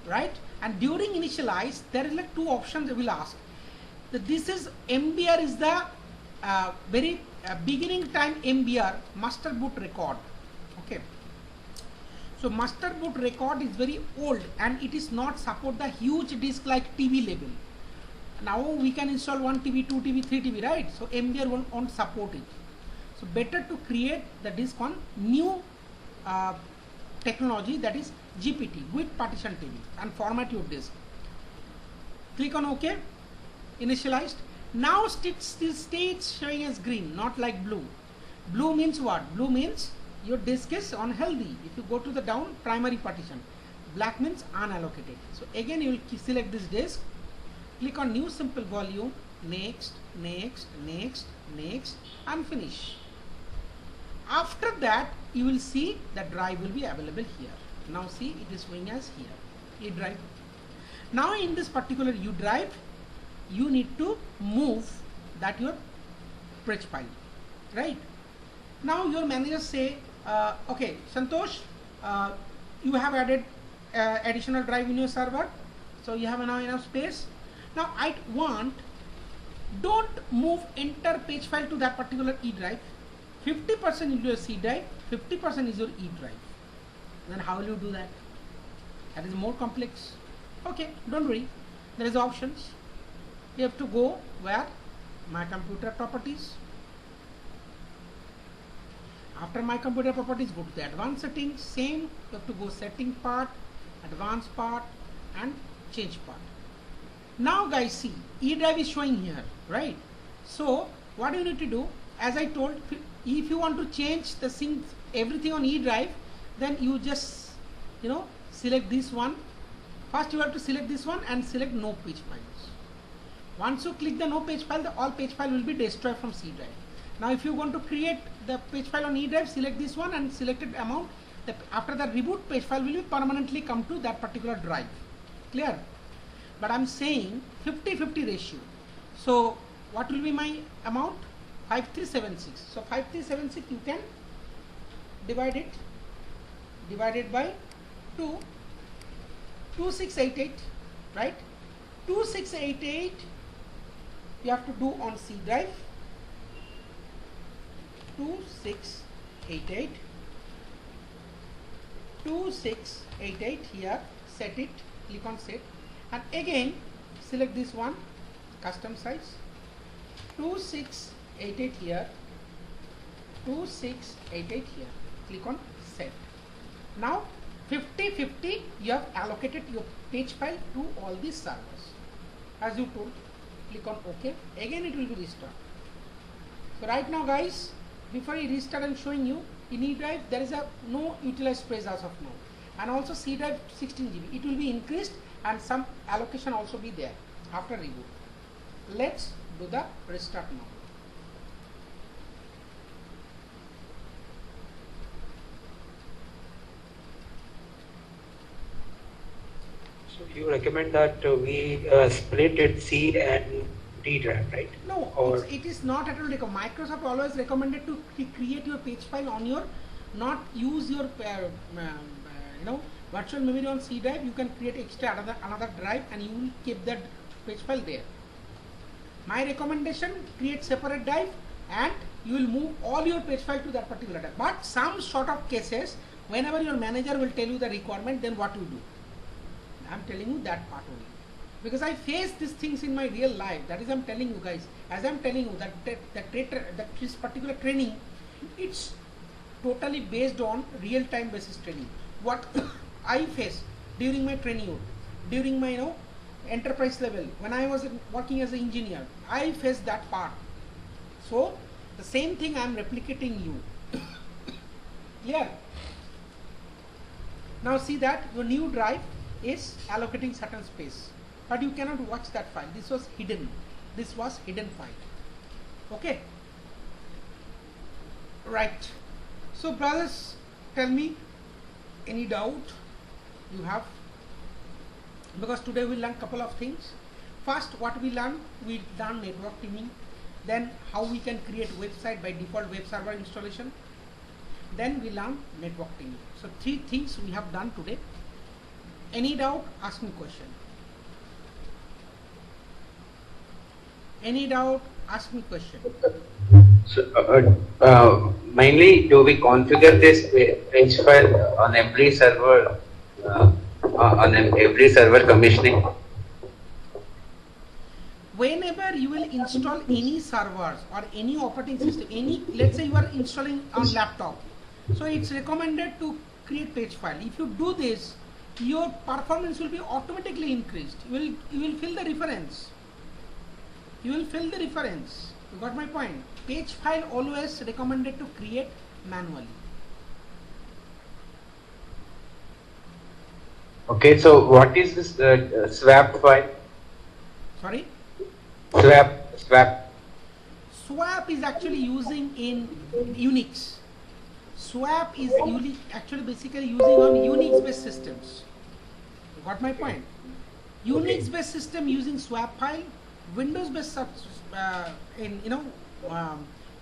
right? And during initialize, there is like two options they will ask. This is MBR is the very beginning time MBR, master boot record. Okay. So master boot record is very old and it is not support the huge disk like TV level. Now we can install 1 TB, 2 TB, 3 TB, right? So MBR won't support it. So better to create the disk on new technology, that is GPT, with partition TV, and format your disk. Click on OK. Initialized. Now still states showing as green, not like blue. Blue means what? Blue means your disk is unhealthy. If you go to the down, primary partition. Black means unallocated. So again you will select this disk. Click on new simple volume, next, next, next, next, and finish. After that, you will see the drive will be available here. Now see, it is showing as here, E drive. Now in this particular U drive, you need to move that your bridge file, right? Now your manager say, okay, Santosh, you have added additional drive in your server, so you have now enough space. Now I want, don't move enter page file to that particular E drive. 50% is your C drive, 50% is your E drive. Then how will you do that? That is more complex. Okay, don't worry. There is options. You have to go where? My computer properties. After my computer properties, go to the advanced settings. Same, you have to go setting part, advanced part, and change part. Now guys, see, E drive is showing here, right? So what you need to do, as I told, if you want to change the sync everything on E drive, then you just select this one. First you have to select this one and select no page files. Once you click the no page file, all page file will be destroyed from C drive. Now if you want to create the page file on E drive, select this one and selected amount. After the reboot, page file will be permanently come to that particular drive. Clear? But I'm saying 50-50 ratio. So what will be my amount? 5376. So 5376 you can divided by 2, 2688, right? 2688 you have to do on C drive. 2688 here, set it, click on set, and again select this one, custom size, 2688 here, 2688 here, click on set. Now 50/50 you have allocated your page file to all these servers as you told. Click on OK. Again it will be restored. So right now guys, before I restart, I'm showing you in E drive there is no utilized space as of now, and also C drive 16 GB. It will be increased and some allocation also be there after reboot. Let's do the restart now. So you recommend that we split it C and D drive, right? No, or it is not at all. Microsoft always recommended to create your page file on your, not use your virtual memory on C drive. You can create extra another drive and you will keep that page file there. My recommendation, create separate drive and you will move all your page file to that particular drive. But some sort of cases, whenever your manager will tell you the requirement, then what you do? I am telling you that part only, because I face these things in my real life. That is, I am telling you guys, as I am telling you that this particular training, it's totally based on real-time basis training. What I face during my training, during my enterprise level, when I was working as an engineer, I faced that part. So the same thing I am replicating you. Clear? Now see that your new drive is allocating certain space, but you cannot watch that file. This was hidden. This was hidden file. Okay. Right. So brothers, tell me any doubt you have, because today we learned couple of things. First, what we learned network teaming, then how we can create website by default web server installation, then we learned network teaming. So 3 things we have done today. Any doubt? Ask me question. Any doubt? Ask me question. So, mainly, do we configure this page file on every server, every server commissioning? Whenever you will install any servers or any operating system, let's say you are installing on laptop, so it's recommended to create page file. If you do this, your performance will be automatically increased. You will feel the reference. You will feel the reference. You got my point? Page file always recommended to create manually. Okay, so what is this swap file? Sorry? Swap. Swap is actually using in Unix. Swap is actually basically using on Unix based systems. You got my point? Unix based system using swap file, Windows based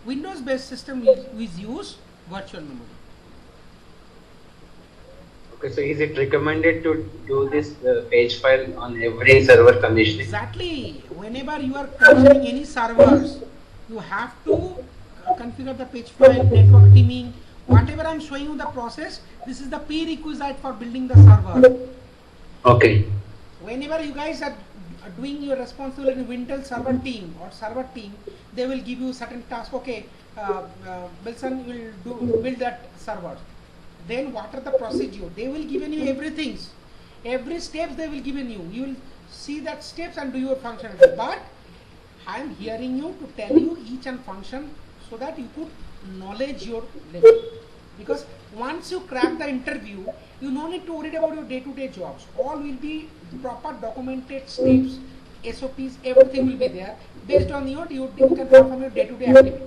Windows based system we use virtual memory. Okay, so is it recommended to do this page file on every server commissioning? Exactly. Whenever you are commissioning any servers, you have to configure the page file, network teaming, whatever I am showing you the process. This is the prerequisite for building the server. Okay. Whenever you guys are doing your responsibility in Wintel server team or server team, they will give you certain task. Okay, Wilson will build that server. Then what are the procedure? They will give you everything. Every steps they will give you. You will see that steps and do your functionality. But I am hearing you to tell you each and function so that you could knowledge your level. Because once you crack the interview, you no need to worry about your day-to-day jobs. All will be proper documented steps, SOPs, everything will be there. Based on you can perform your day-to-day activity.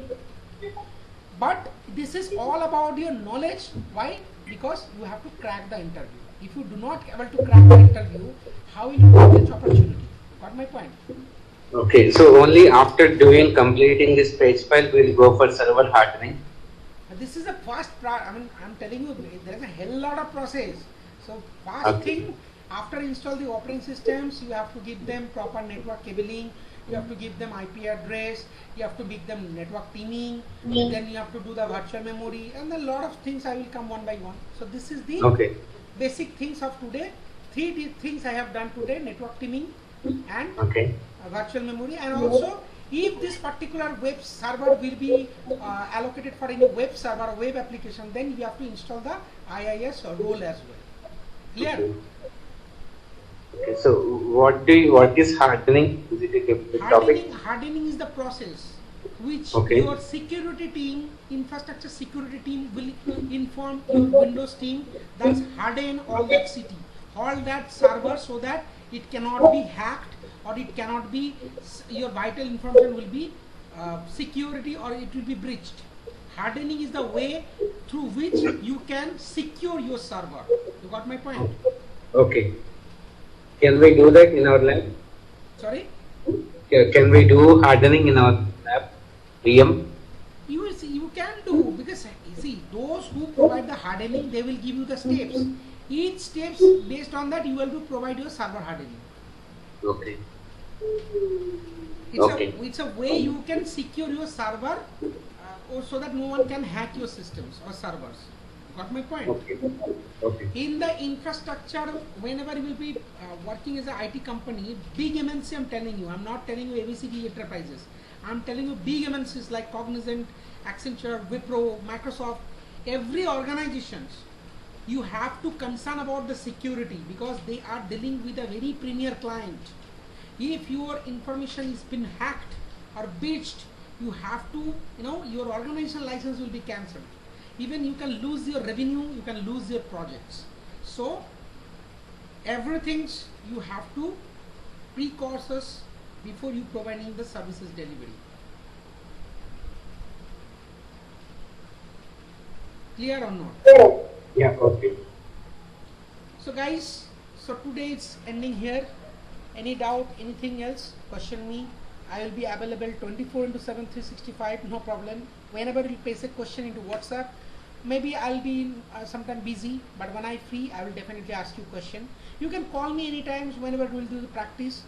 But this is all about your knowledge. Why? Because you have to crack the interview. If you do not able to crack the interview, how will you get this opportunity? Got my point? Okay, so only after completing this page file, we'll go for server hardening. This is a I'm telling you, there is a hell lot of process. So first Okay. thing, after install the operating systems, you have to give them proper network cabling, you have to give them IP address, you have to give them network teaming, then you have to do the virtual memory, and a lot of things I will come one by one. So this is the Okay. basic things of today. Three things I have done today: network teaming and Okay. virtual memory, and also if this particular web server will be allocated for any web server or web application, then you have to install the IIS role as well. Clear? Okay. Okay. So what is hardening? Is it a good topic? Hardening is the process which Okay. your security team, infrastructure security team will inform your Windows team that's harden all that city, all that server, so that it cannot be hacked, or it cannot be, your vital information will be security, or it will be breached. Hardening is the way through which you can secure your server. You got my point? Okay. Can we do that in our lab? Sorry? Can we do hardening in our lab? VM? You will see, you can do, because you see, those who provide the hardening, they will give you the steps. Each steps, based on that, you will to provide your server hardening. Okay. It's, Okay. it's a way you can secure your server, or so that no one can hack your systems or servers. Got my point? Okay. Okay. In the infrastructure, whenever you will be working as an IT company, big MNC, I'm telling you, I'm not telling you ABCD enterprises. I'm telling you big MNCs like Cognizant, Accenture, Wipro, Microsoft, every organizations, you have to concern about the security, because they are dealing with a very premier client. If your information is been hacked or breached, you have to, your organization license will be cancelled. Even you can lose your revenue, you can lose your projects. So everything you have to precautious before you providing the services delivery. Clear or not? Yeah. Okay. So guys, so today it's ending here. Any doubt, anything else, question me. I will be available 24/7, 365, no problem. Whenever you place a question into WhatsApp, maybe I'll be sometime busy, but when I'm free, I will definitely ask you question. You can call me anytime whenever we'll do the practice,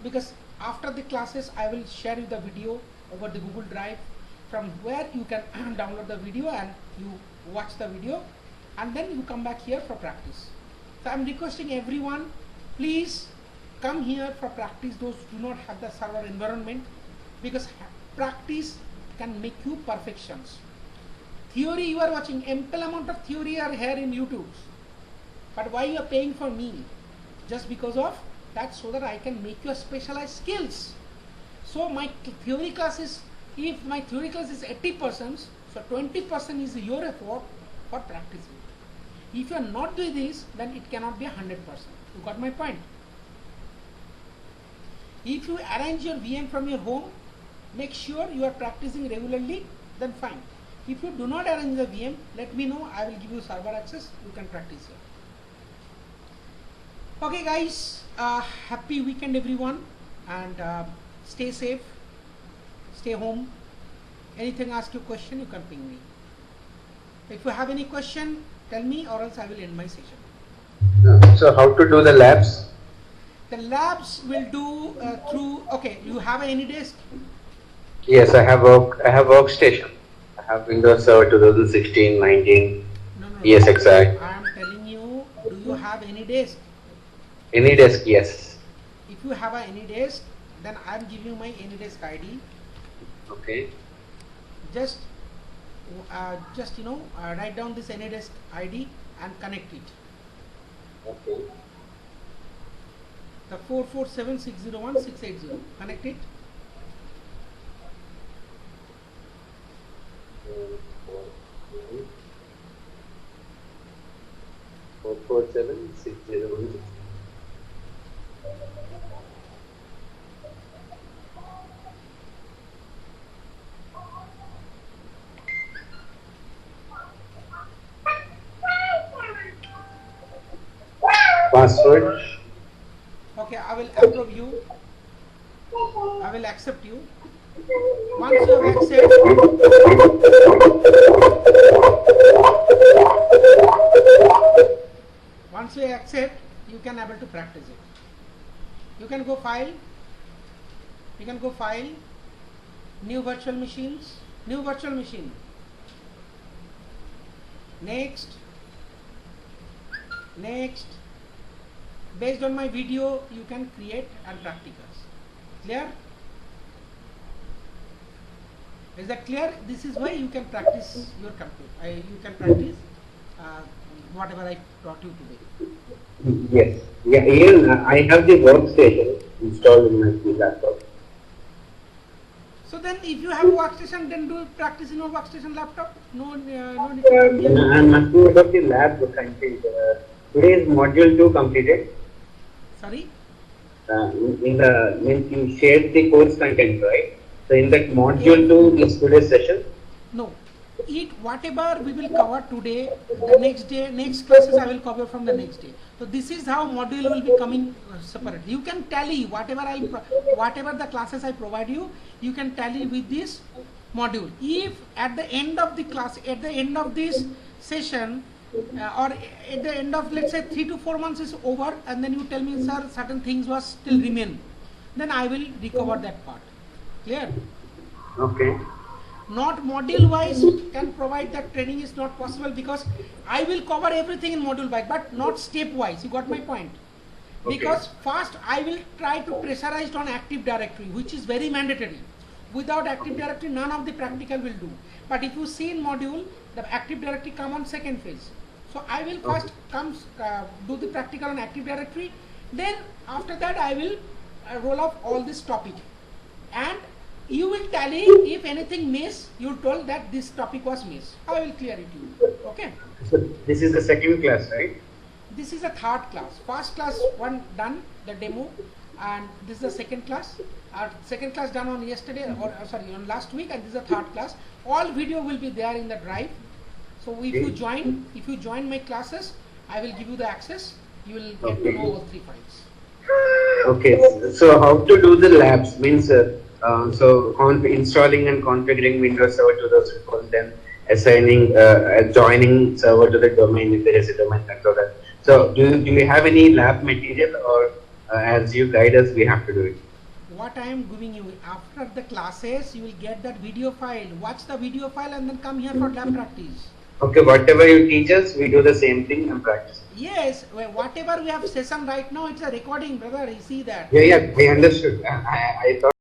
because after the classes, I will share you the video over the Google Drive, from where you can download the video and you watch the video, and then you come back here for practice. So I'm requesting everyone, please come here for practice, those who do not have the server environment, because practice can make you perfections. Theory you are watching, ample amount of theory are here in YouTube, but why you are paying for me? Just because of that, so that I can make you specialized skills. So my theory class is, if my theory class is 80%, so 20% is your effort for practicing. If you are not doing this, then it cannot be 100%. You got my point? If you arrange your VM from your home, make sure you are practicing regularly, then fine. If you do not arrange the VM, let me know, I will give you server access, you can practice here. Okay guys, happy weekend everyone, and stay safe, stay home. Anything, ask you question, you can ping me. If you have any question, tell me, or else I will end my session. So how to do the labs? The labs will do through, okay, you have any desk? Yes, I have workstation. I have Windows Server 2016, 19. No. Yes, exact. I am telling you, do you have any desk? Any desk? Yes. If you have any desk, then I am giving you my AnyDesk ID. Okay. Just write down this AnyDesk ID and connect it. Okay. The 447601680. Connect it. 4476016. Password. Okay, I will approve you. I will accept you. Once you have accepted, set, you can able to practice it. You can go file, new virtual machine, next, based on my video you can create and practicals. Clear? Is that clear? This is why you can practice your computer. You can practice whatever I taught you today. Yes. Yeah, even I have the workstation installed in my laptop. So then if you have a workstation, then do practice in your workstation laptop. No need to come here. I'm asking about the lab content. Today is module 2 completed. Sorry? You shared the course content, right? So in that module 2 is today's session? No. Whatever we will cover today, the next classes I will cover from the next day. So this is how module will be coming separate. You can tally whatever the classes I provide you, you can tally with this module. If at the end of the class, at the end of this session, or at the end of, let's say, 3 to 4 months is over, and then you tell me, sir, certain things was still remain, then I will recover that part. Clear? Okay. Not module wise can provide that training is not possible, because I will cover everything in module wise, but not step wise. You got my point? Okay. Because first I will try to pressurize on Active Directory, which is very mandatory. Without Active Directory, none of the practical will do. But if you see in module, the Active Directory come on second phase. So I will first do the practical on Active Directory. Then after that I will roll up all this topic, and you will tally if anything miss. You told that this topic was missed. I will clear it to you. Okay. So this is the second class, right? This is a third class. First class one done, the demo, and this is the second class. Our second class done on yesterday, or sorry, on last week, and this is the third class. All video will be there in the drive. So if you join my classes, I will give you the access. You will get to know all 3 files. Okay. So how to do the labs means installing and configuring Windows Server 2012, then assigning, joining server to the domain if there is a domain controller. So do you have any lab material, or as you guide us, we have to do it? What I am giving you, after the classes, you will get that video file. Watch the video file and then come here for lab practice. Okay, whatever you teach us, we do the same thing and practice. Yes, whatever we have session right now, it's a recording, brother. You see that? Yeah, I understood. I thought